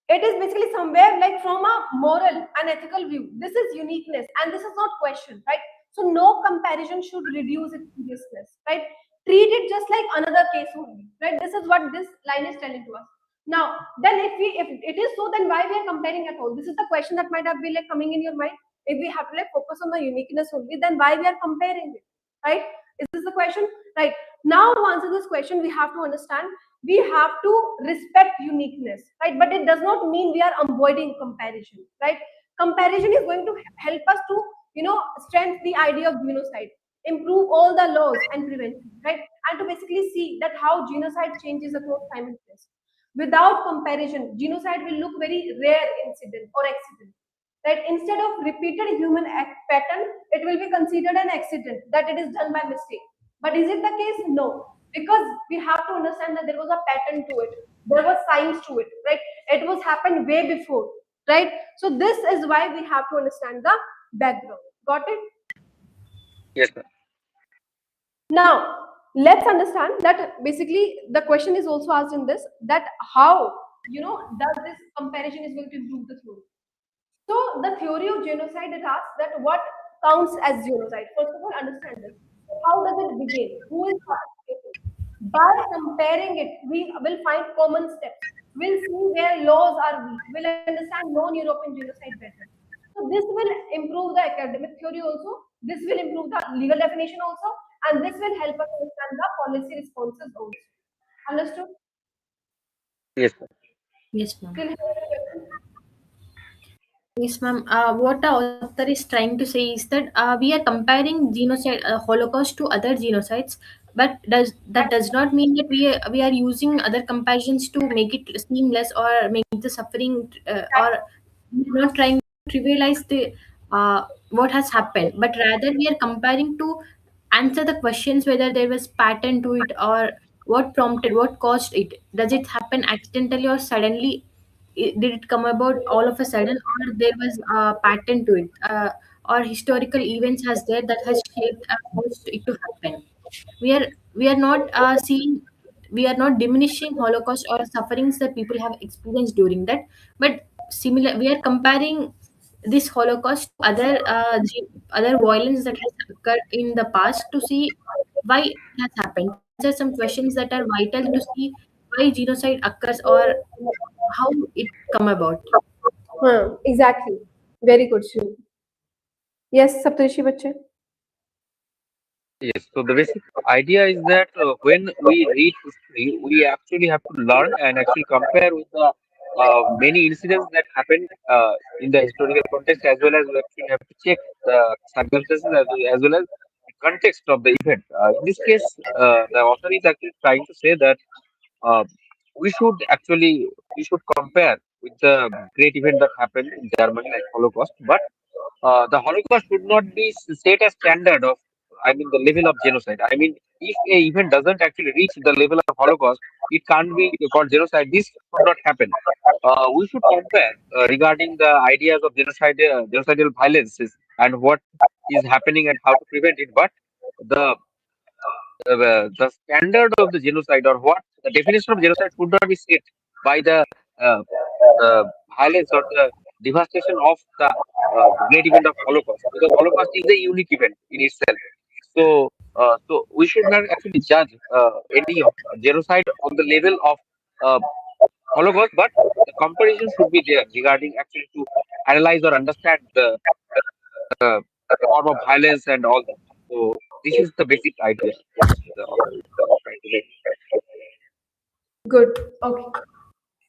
it is basically somewhere like from a moral and ethical view, this is uniqueness and this is not questioned, right? So no comparison should reduce its seriousness, right? Treat it just like another case only, right? This is what this line is telling to us. Now, then if it is so, then why we are comparing at all? This is the question that might have been like coming in your mind. If we have to like focus on the uniqueness only, then why we are comparing it, right? Is this the question? Right. Now, to answer this question, we have to understand we have to respect uniqueness, right? But it does not mean we are avoiding comparison, right? Comparison is going to help us to strengthen the idea of genocide, improve all the laws and prevention, right? And to basically see that how genocide changes across time and place. Without comparison, genocide will look very rare incident or accident, right? Instead of repeated human act pattern, it will be considered an accident, that it is done by mistake. But is it the case? No, because we have to understand that there was a pattern to it, there was science to it, right? It was happened way before, right? So this is why we have to understand the background. Got it? Yes, ma'am. Now, let's understand that basically the question is also asked in this, that how does this comparison is going to improve the theory. So the theory of genocide, it asks that what counts as genocide. First of all, understand this. How does it begin? Who is participating? By comparing it, we will find common steps. We'll see where laws are weak. We'll understand non-European genocide better. So this will improve the academic theory also. This will improve the legal definition also, and this will help us understand the policy responses also. Understood? Yes, ma'am. Yes, ma'am. Still have any questions? Yes, ma'am. What the author is trying to say is that we are comparing genocide, Holocaust to other genocides, but does not mean that we are using other comparisons to make it seem less or make the suffering, or we're not trying to trivialize the what has happened, but rather we are comparing to answer the questions whether there was pattern to it, or what prompted, what caused it. Does it happen accidentally or suddenly? Did it come about all of a sudden, or there was a pattern to it, or historical events has there that has shaped caused it to happen. We are not seeing, we are not diminishing Holocaust or sufferings that people have experienced during that, but similar, we are comparing this Holocaust to other violence that has occurred in the past to see why it has happened, to answer some questions that are vital to see why genocide occurs or how it come about. Exactly. Very good, Shiv. Yes, Saptarishi Bache. Yes, so the basic idea is that when we read history, we actually have to learn and actually compare with the many incidents that happened in the historical context, as well as we actually have to check the circumstances as well as the context of the event. In this case, the author is actually trying to say that uh, we should compare with the great event that happened in Germany, like Holocaust, but the Holocaust should not be set as standard of, I mean, the level of genocide. I mean, if a event doesn't actually reach the level of Holocaust, it can't be called genocide. This should not happen. We should compare regarding the ideas of genocidal violences and what is happening and how to prevent it. But the the standard of the genocide, or what the definition of genocide, should not be set by uh, the violence or the devastation of the great event of Holocaust, because Holocaust is a unique event in itself. So we should not actually judge any genocide on the level of uh, Holocaust, but the comparison should be there regarding actually to analyze or understand the form of violence and all that. So this is the basic idea which the author is trying to make. Good. Okay.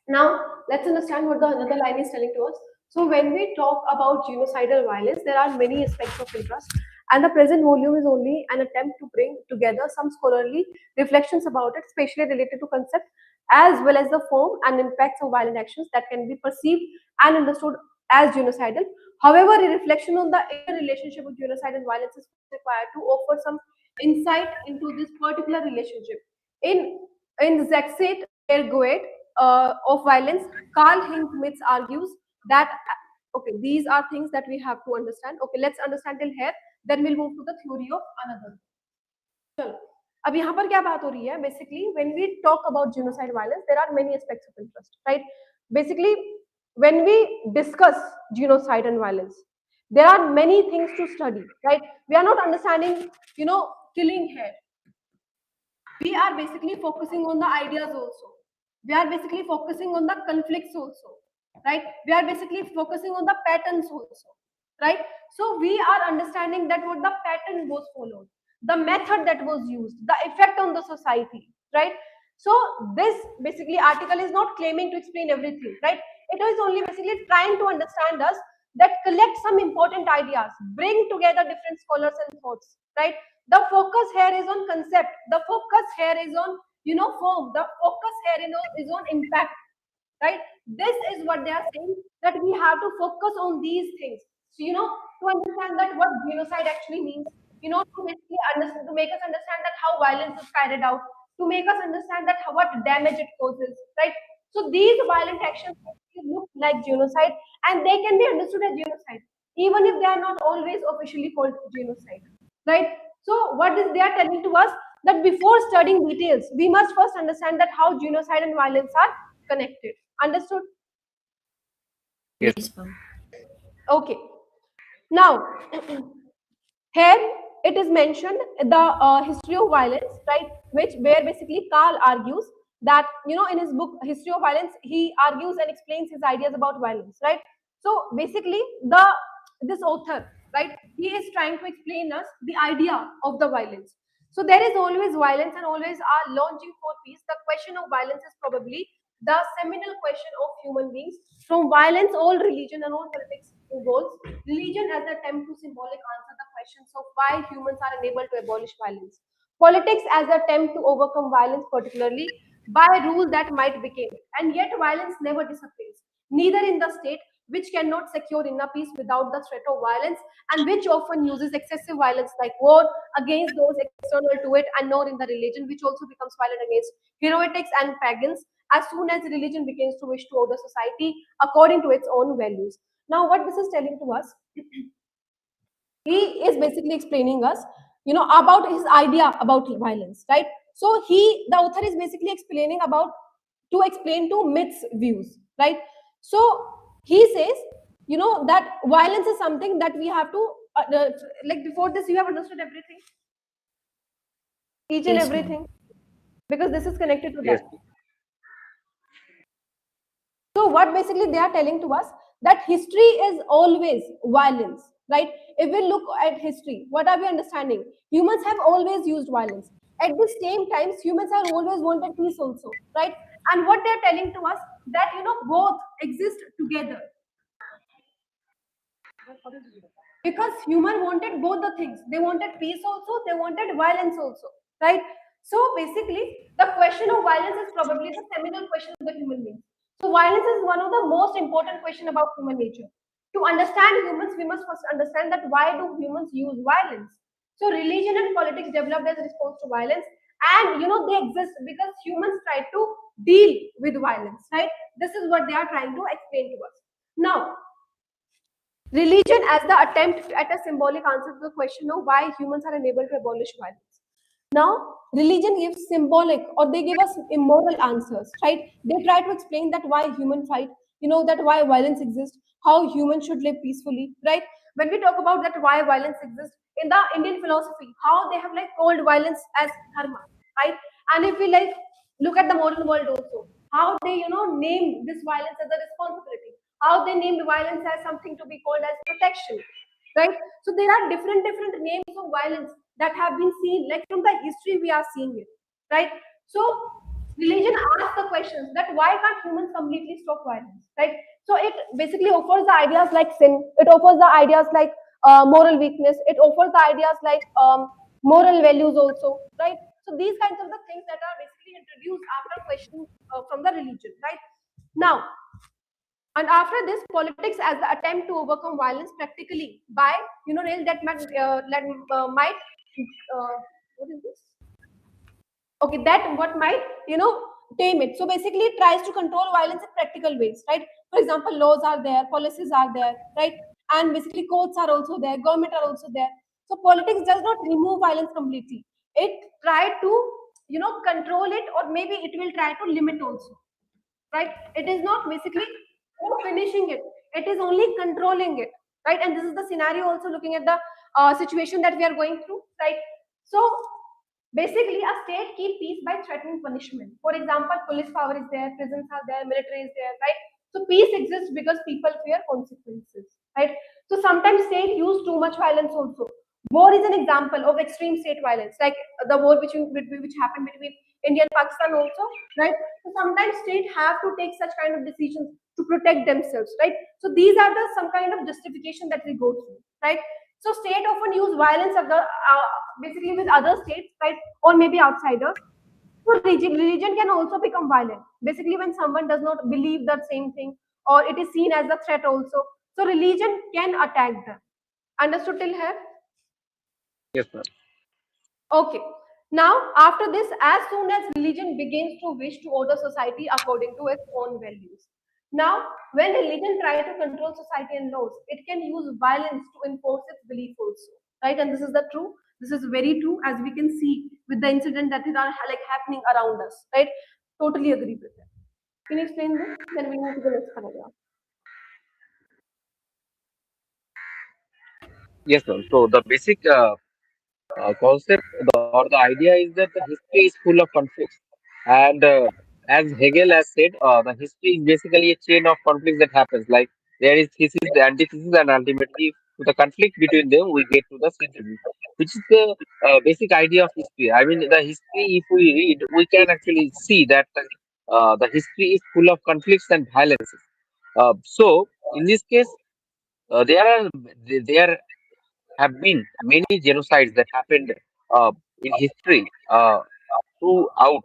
Now, let's understand what the another line is telling to us. So, when we talk about genocidal violence, there are many aspects of interest, and the present volume is only an attempt to bring together some scholarly reflections about it, especially related to concept as well as the form and impacts of violent actions that can be perceived and understood as genocidal. However, a reflection on the interrelationship of genocide and violence is required to offer some insight into this particular relationship. In in Zexit Ergoet of violence, Carl Hincmith argues that okay, these are things that we have to understand. Okay, let's understand till here. Then we'll move to the theory of another. चलो अब यहाँ पर क्या बात हो रही है basically when we talk about genocide violence there are many aspects of interest, right? Basically when we discuss genocide and violence there are many things to study, right? We are not understanding killing here. We are basically focusing on the ideas also. We are basically focusing on the conflicts also, right? We are basically focusing on the patterns also, right? So we are understanding that what the pattern was followed, the method that was used, the effect on the society, right? So this basically article is not claiming to explain everything, right? It is only basically trying to understand us, that collect some important ideas, bring together different scholars and thoughts, right? The focus here is on concept, the focus here is on form, the focus here is on impact, right? This is what they are saying, that we have to focus on these things. So to understand that what genocide actually means, to basically understand, to make us understand that how violence is carried out, to make us understand that what damage it causes, right? So these violent actions actually look like genocide, and they can be understood as genocide even if they are not always officially called genocide, right? So what is they are telling to us, that before studying details we must first understand that how genocide and violence are connected. Understood? Yes, Yes, ma'am. Okay. Now, here it is mentioned the history of violence, right? Which where basically Carl argues that in his book History of Violence he argues and explains his ideas about violence, right? So basically this author, right? He is trying to explain us the idea of the violence. So there is always violence and always are longing for peace. The question of violence is probably the seminal question of human beings. From violence, all religion and all politics involves. Religion as the attempt to symbolic answer the questions of why humans are unable to abolish violence. Politics as the attempt to overcome violence, particularly by rule that might become. And yet violence never disappears. Neither in the state, which cannot secure inner peace without the threat of violence, and which often uses excessive violence like war against those external to it, and nor in the religion, which also becomes violent against heroics and pagans as soon as religion begins to wish to order society according to its own values. Now, what this is telling to us, he is basically explaining us, about his idea about violence, right? So the author is basically explaining about to explain to myths views, right? So he says, that violence is something that we have to like before this you have understood everything, each and Yes, ma'am. everything, because this is connected to yes, that. So what basically they are telling to us, that history is always violence, right? If we look at history, what are we understanding? Humans have always used violence. At the same times, humans have always wanted peace also, right? And what they're telling to us that both exist together, because human wanted both the things. They wanted peace also, they wanted violence also, right? So basically the question of violence is probably the seminal question of the human being. So violence is one of the most important question about human nature. To understand humans, we must first understand that why do humans use violence. So religion and politics developed as a response to violence, and they exist because humans try to deal with violence, right? This is what they are trying to explain to us. Now, religion as the attempt at a symbolic answer to the question of why humans are unable to abolish violence. Now, religion gives symbolic, or they give us immoral answers, right? They try to explain that why human fight, that why violence exists, how humans should live peacefully, right? When we talk about that why violence exists in the Indian philosophy, how they have called violence as dharma, right? And if we look at the modern world also, how they name this violence as a responsibility, how they named violence as something to be called as protection, right? So there are different names of violence that have been seen, from the history we are seeing it, right? So religion asks the questions that why can't humans completely stop violence, right? So it basically offers the ideas like sin, it offers the ideas like moral weakness, it offers the ideas like moral values also, right? So these kinds of the things that are basically introduced after questions from the religion, right? Now, and after this, politics as the attempt to overcome violence practically by, rail that might what is this? Okay, that what might, tame it. So basically, it tries to control violence in practical ways, right? For example, laws are there, policies are there, right? And basically, courts are also there, government are also there. So politics does not remove violence completely. It try to, control it, or maybe it will try to limit also, right? It is not basically finishing it. It is only controlling it, right? And this is the scenario also looking at the situation that we are going through, right? So basically, a state keep peace by threatening punishment. For example, police power is there, prisons are there, military is there, right? So peace exists because people fear consequences, right? So sometimes state use too much violence also. War is an example of extreme state violence, like the war which happened between India and Pakistan also, right? So sometimes state have to take such kind of decisions to protect themselves, right? So these are the some kind of justification that we go through, right? So state often use violence of the basically with other states, right, or maybe outsiders. So religion can also become violent. Basically, when someone does not believe the same thing, or it is seen as a threat also. So religion can attack them. Understood till here? Yes, ma'am. Okay. Now, after this, as soon as religion begins to wish to order society according to its own values. Now, when religion tries to control society and laws, it can use violence to enforce its belief also, right? And this is the true. This is very true, as we can see with the incident that is happening around us, right? Totally agree with that. Can you explain this? Then we move to the next paragraph. Yes, ma'am. So the basic concept or the idea is that the history is full of conflicts. And as Hegel has said, the history is basically a chain of conflicts that happens. Like there is thesis, the antithesis, and ultimately to the conflict between them, we get to the synthesis, which is the basic idea of history. I mean, the history, if we read, we can actually see that the history is full of conflicts and violences. So, in this case, there have been many genocides that happened in history throughout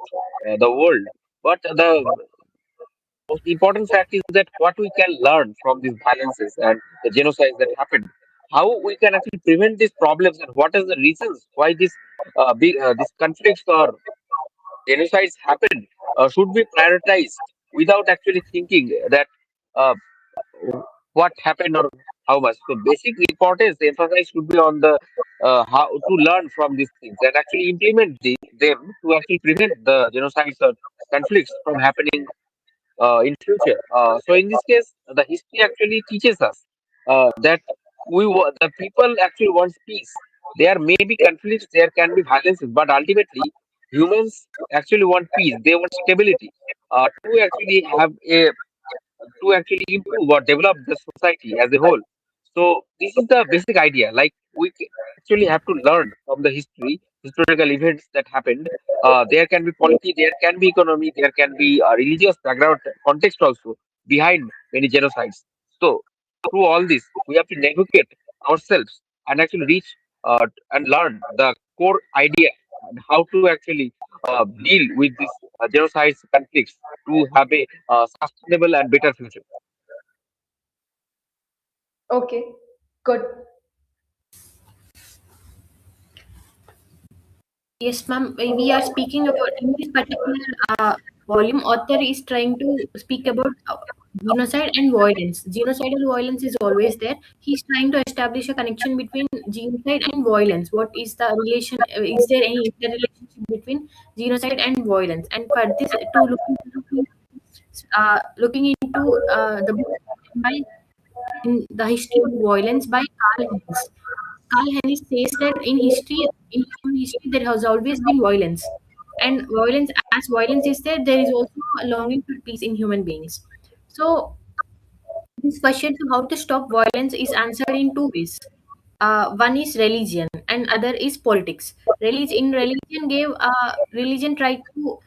the world. But the most important fact is that what we can learn from these violences and the genocides that happened, how we can actually prevent these problems, and what are the reasons why these conflicts or genocides happen, should be prioritized without actually thinking that uh, what happened or how much. So basic importance, the emphasis should be on the how to learn from these things and actually implement them to actually prevent the genocides or conflicts from happening in future. So in this case, the history actually teaches us that the people actually want peace. There may be conflicts, there can be violences, but ultimately humans actually want peace. They want stability to actually improve or develop the society as a whole. So this is the basic idea. Like actually have to learn from the historical events that happened. There can be polity, there can be economy, there can be religious background context also behind many genocides. So through all this, we have to navigate ourselves and actually reach and learn the core idea and how to actually deal with these genocides conflicts to have a sustainable and better future. Okay, good. Yes, ma'am. We are speaking about in this particular volume. Author is trying to speak about genocide and violence. Genocidal violence is always there. He's trying to establish a connection between genocide and violence. What is the relation? Is there any interrelationship between genocide and violence? And for this, to looking into the book by in the history of violence by Carl Heinz. Carl Heinz says that in history, in human history, there has always been violence, and violence, as violence is there, there is also a longing for peace in human beings. So, this question to how to stop violence is answered in two ways. One is religion, and other is politics. Religion gave religion tried to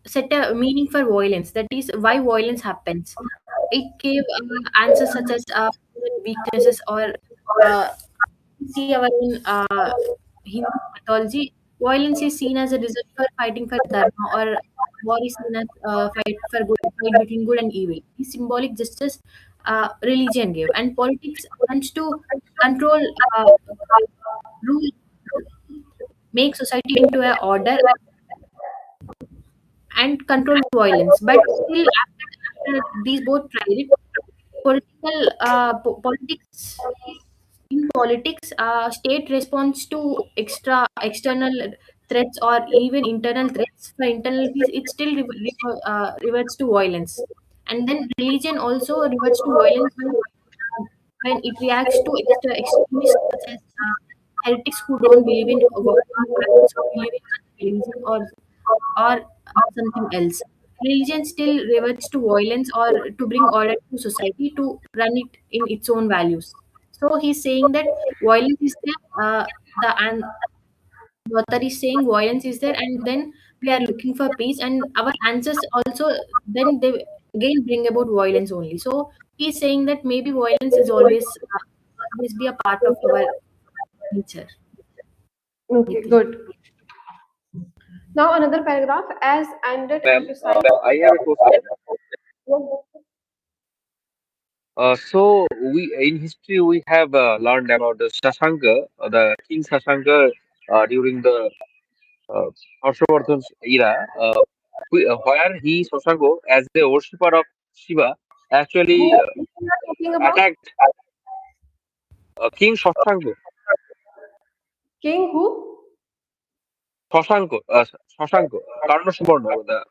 set a meaning for violence. That is why violence happens. It gave answers such as weaknesses or see our own Hindu mythology. Violence is seen as a result for fighting for dharma, or war is seen as fight between good and evil. These symbolic justice religion gave, and politics wants to control, rule, make society into a order and control violence. But still, after these both tried it, politics in politics, state responds to external threats or even internal threats. For internal peace, it still reverts to violence, and then religion also reverts to violence when it reacts to extremists such as heretics who don't believe in God, or Catholics who believe in religion, or something else. Religion still reverts to violence or to bring order to society to run it in its own values. So he's saying that violence is there. The author is saying violence is there, and then we are looking for peace, and our answers also then they again bring about violence only. So he's saying that maybe violence is always be a part of our nature. Okay, Niti. good. Now another paragraph as ended Ma'am, emphasize. I have a question. Yes. So we in history we have learned about the Shashanka, the King Shashanka during the uh, Harshavardhan's era, where he Shashanka as a worshipper of Shiva actually Who we are talking about? attacked King Shashanka. King who? Shashanka, Karna the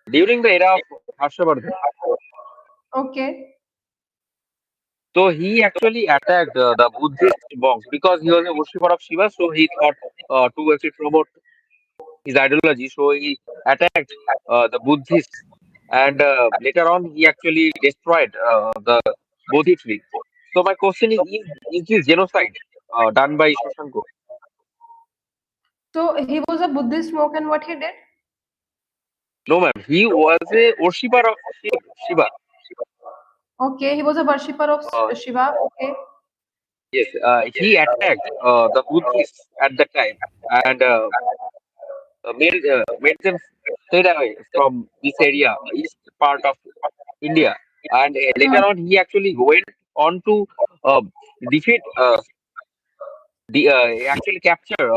during the era of Harshavardhan. Okay. So he actually attacked the Buddhist monks because he was a worshipper of Shiva. So he thought to actually promote his ideology. So he attacked the Buddhists, and later on he actually destroyed the Bodhi tree. So my question is this genocide done by Shoshanko? So he was a Buddhist monk, and what he did? No, ma'am. He was a worshipper of Shiva. Okay, he was a worshipper of Uh, Shiva. Okay. yes, he attacked the Buddhists at that time and made them stay away from this area, east part of India. And later on, he actually went on to uh, defeat, actually capture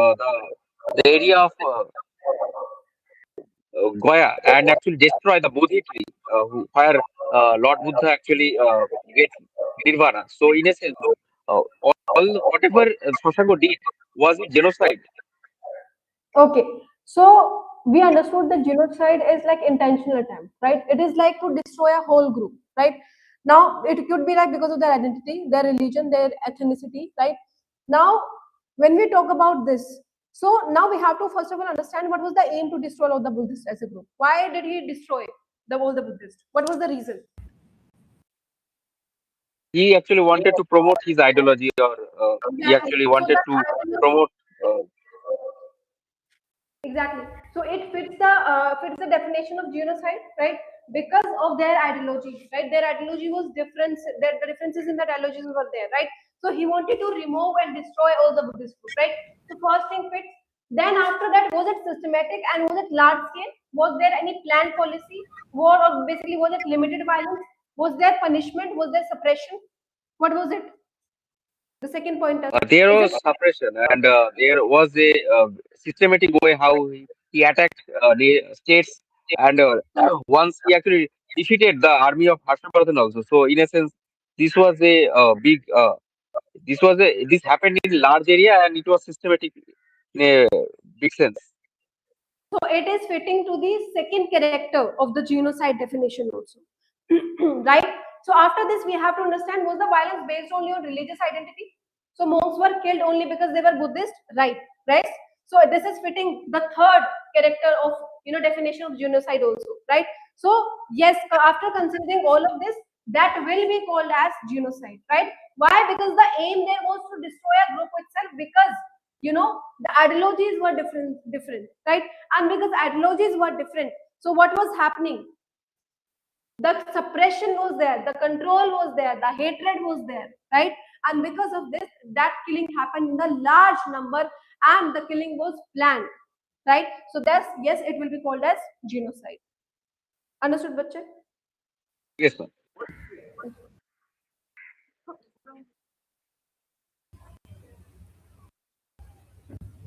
the area of Goya and actually destroy the Bodhi tree, where Lord Buddha actually get nirvana. So in a sense, all whatever Shoshanko did was a genocide. Okay. So we understood that genocide is like intentional attempt, right? It is like to destroy a whole group, right? Now it could be like because of their identity, their religion, their ethnicity, right? Now, when we talk about this, so now we have to first of all understand what was the aim to destroy all the Buddhists as a group. Why did he destroy all the Buddhists? What was the reason? he actually wanted to promote his ideology, or he Exactly. actually So wanted that to ideology, promote. exactly. So it fits the definition of genocide, right? Because of their ideology, right? Their ideology was different. The differences in that ideologies were there, right? So he wanted to remove and destroy all the Buddhist group, right? So first thing fits. Then after that, was it systematic and was it large scale? Was there any planned policy, war, or basically was it limited violence? Was there punishment? Was there suppression? What was it? The second point There is was it suppression, and there was a systematic way how he attacked the states, and once he actually defeated the army of Harshavardhan also. So in a sense, this was a big. This happened in large area, and it was systematic in a big sense. so it is fitting to the second character of the genocide definition also, right? So after this, we have to understand, was the violence based only on religious identity? So monks were killed only because they were Buddhist, right? Right. So this is fitting the third character of definition of genocide also, right? So yes, after considering all of this, that will be called as genocide, right? Why? Because the aim there was to destroy a group itself, because the ideologies were different, right? And because ideologies were different, so what was happening? The suppression was there, the control was there, the hatred was there, right? And because of this, that killing happened in the large number, and the killing was planned, right? So that's, yes, it will be called as genocide. Understood, bache? Yes, ma'am.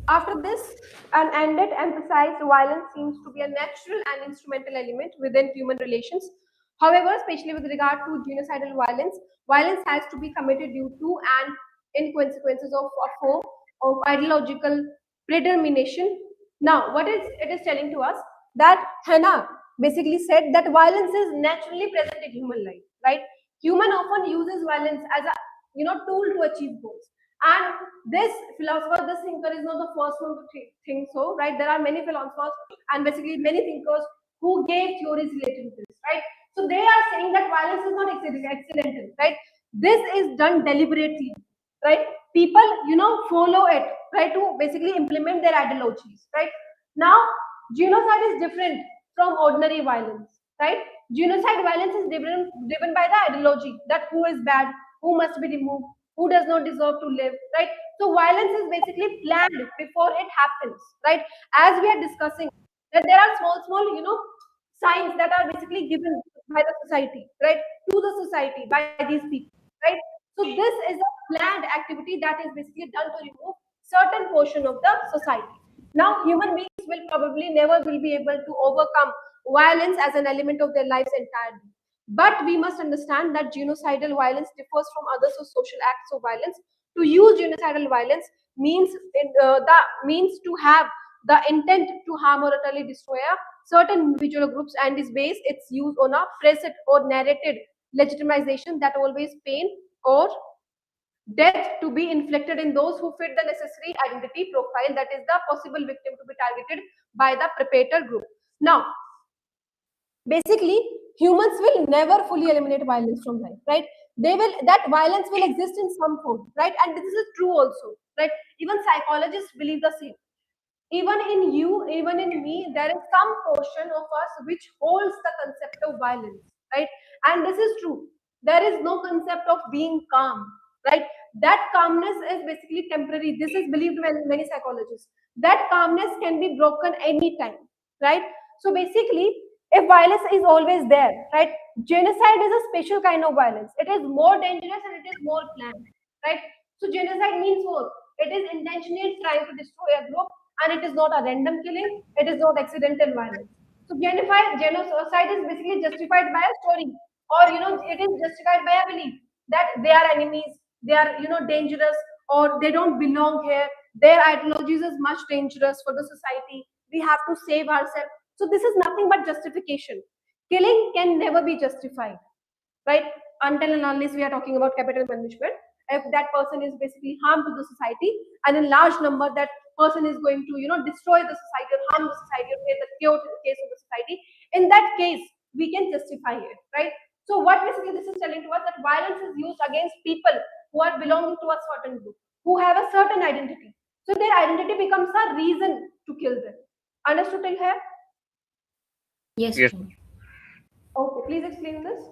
After this, an ended emphasized violence seems to be a natural and instrumental element within human relations. However, especially with regard to genocidal violence, violence has to be committed due to and in consequences of a form of ideological predetermination. Now, what is it is telling to us, that Hannah basically said that violence is naturally present in human life, right? Human often uses violence as a tool to achieve goals. And this philosopher, this thinker is not the first one to think so, right? There are many philosophers and basically many thinkers who gave theories related to this, right? So they are saying that violence is not accidental, right? This is done deliberately, right? People, follow it, try to basically implement their ideologies, right? Now, genocide is different from ordinary violence, right? Genocide violence is driven by the ideology that who is bad, who must be removed, who does not deserve to live, right? So violence is basically planned before it happens, right? As we are discussing, that there are small, signs that are basically given by the society, right? To the society by these people, right? So this is a planned activity that is basically done to remove certain portion of the society. Now, human beings will probably never will be able to overcome violence as an element of their lives entirely. But we must understand that genocidal violence differs from other social acts of violence. To use genocidal violence means to have the intent to harm or utterly destroy a certain individual groups, and is based its use on a preset or narrated legitimization that always pain or death to be inflicted in those who fit the necessary identity profile, that is the possible victim to be targeted by the perpetrator group. Now, basically, humans will never fully eliminate violence from life, right? That violence will exist in some form, right? And this is true also, right? Even psychologists believe the same. Even in you, even in me, there is some portion of us which holds the concept of violence, right? And this is true. There is no concept of being calm, right? That calmness is basically temporary. This is believed by many psychologists. That calmness can be broken anytime, right? So basically, if violence is always there, right? Genocide is a special kind of violence. It is more dangerous and it is more planned, right? So genocide means what? It is intentionally trying to destroy a group, and it is not a random killing, it is not accidental violence. So genocide is basically justified by a story, or it is justified by a belief that they are enemies, they are dangerous, or they don't belong here. Their ideologies is much dangerous for the society. We have to save ourselves. So this is nothing but justification. Killing can never be justified, right? Until and unless we are talking about capital punishment. If that person is basically harm to the society, and in large number that person is going to destroy the society or harm the society or create the chaos in the case of the society, in that case we can justify it, right? So what basically this is telling to us that violence is used against people who are belonging to a certain group, who have a certain identity. So their identity becomes a reason to kill them. Understood till here? Yes, Yes. ma'am. Okay, please explain this.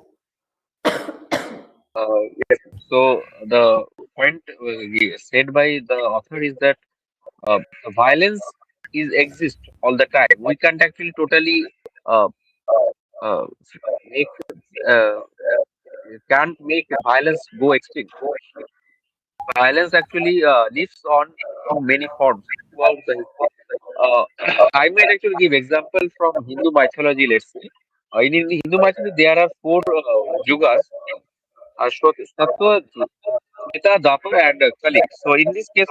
Yes. So the point said by the author is that violence is exist all the time. We can't actually totally uh, uh, make uh, can't make violence go extinct. Violence actually lives on in many forms throughout the history. Uh, I might actually give example from Hindu mythology. Let's say in the Hindu mythology there are four yugas: Sattva, Treta, Dwapar, and Kali. So in this case,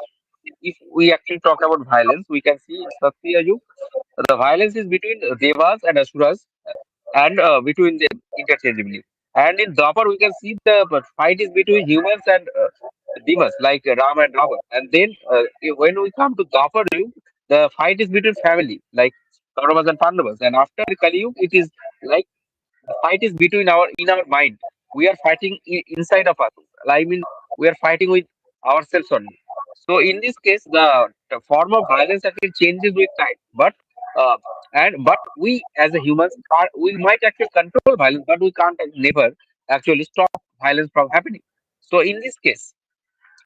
if we actually talk about violence, we can see in Satya Yuga, the violence is between Devas and Asuras and between them interchangeably. And in Dwapar, we can see the fight is between humans and demons like Ram and Ravan. And then when we come to Dwapar Yuga, the fight is between family like Kauravas and Pandavas. And after Kali Yuga, it is like the fight is between our in our mind. We are fighting inside of us. I mean, we are fighting with ourselves only. So in this case, the form of violence actually changes with time. Uh, but we as a humans, we might actually control violence, but we can't never actually stop violence from happening. So in this case,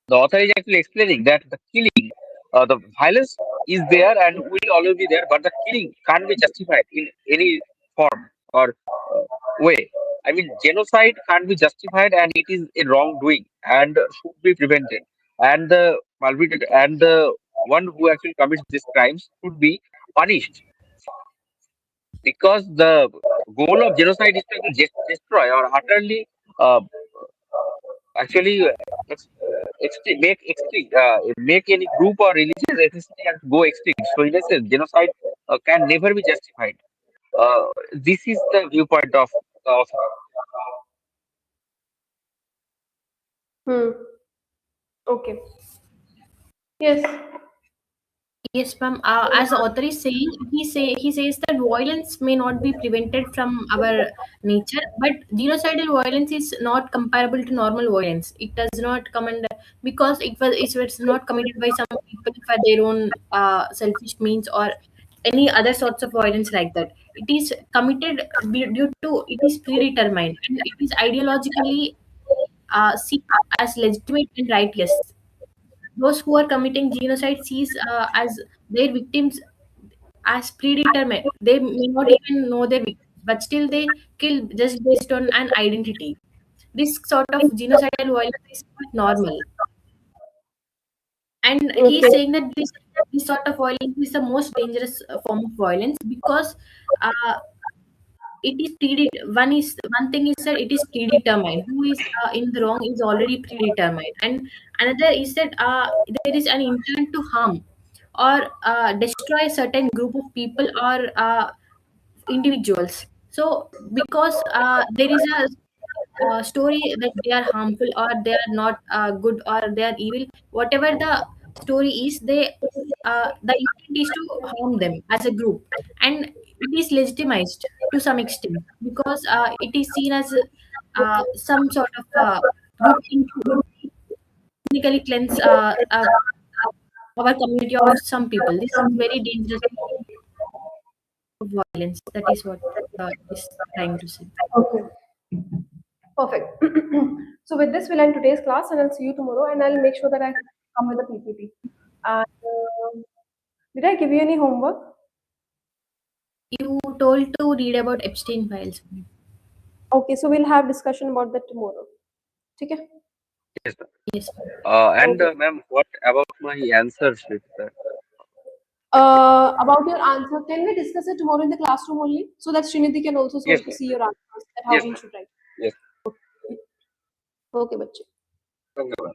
the author is actually explaining that the killing, the violence is there and will always be there, but the killing can't be justified in any form or way. I mean, genocide can't be justified and it is a wrongdoing and should be prevented. And the perpetrator and the one who actually commits these crimes should be punished because the goal of genocide is to actually destroy or utterly uh, actually make any group or religious ethnicity and go extinct. So in a sense, genocide can never be justified. Uh, this is the viewpoint of the author. Hmm. Okay. Yes. Yes, ma'am. As the author is saying, he says that violence may not be prevented from our nature, but genocidal violence is not comparable to normal violence. It does not come under because it's not committed by some people for their own selfish means or any other sorts of violence like that. It is committed due to it is predetermined and it is ideologically seen as legitimate and righteous. Those who are committing genocide sees as their victims as predetermined. They may not even know their victims, but still they kill just based on an identity. This sort of genocidal violence is not normal. And he is Okay. saying that this sort of violence is the most dangerous form of violence because uh, it is one thing is that it is predetermined. Who is in the wrong is already predetermined, and another is that there is an intent to harm or destroy a certain group of people or individuals. So because there is a story that they are harmful or they are not good or they are evil, whatever the story is, the intent is to harm them as a group, and it is legitimized to some extent because it is seen as some sort of good thing to technically cleanse our community of some people. This is very dangerous of violence. That is what is trying to say. Okay. Perfect. So with this, we'll end today's class, and I'll see you tomorrow. And I'll make sure that I come with a PPT. And did I give you any homework? You told to read about Epstein files. Okay, so we'll have discussion about that tomorrow. Okay. Yes, sir. Yes. And Okay. ma'am, what about my answer sheet? About your answer, can we discuss it tomorrow in the classroom only, so that Srinidhi can also Yes, ma'am. see your answers, that how Yes, we ma'am. should write. Yes. Okay, bache. Okay, ma'am.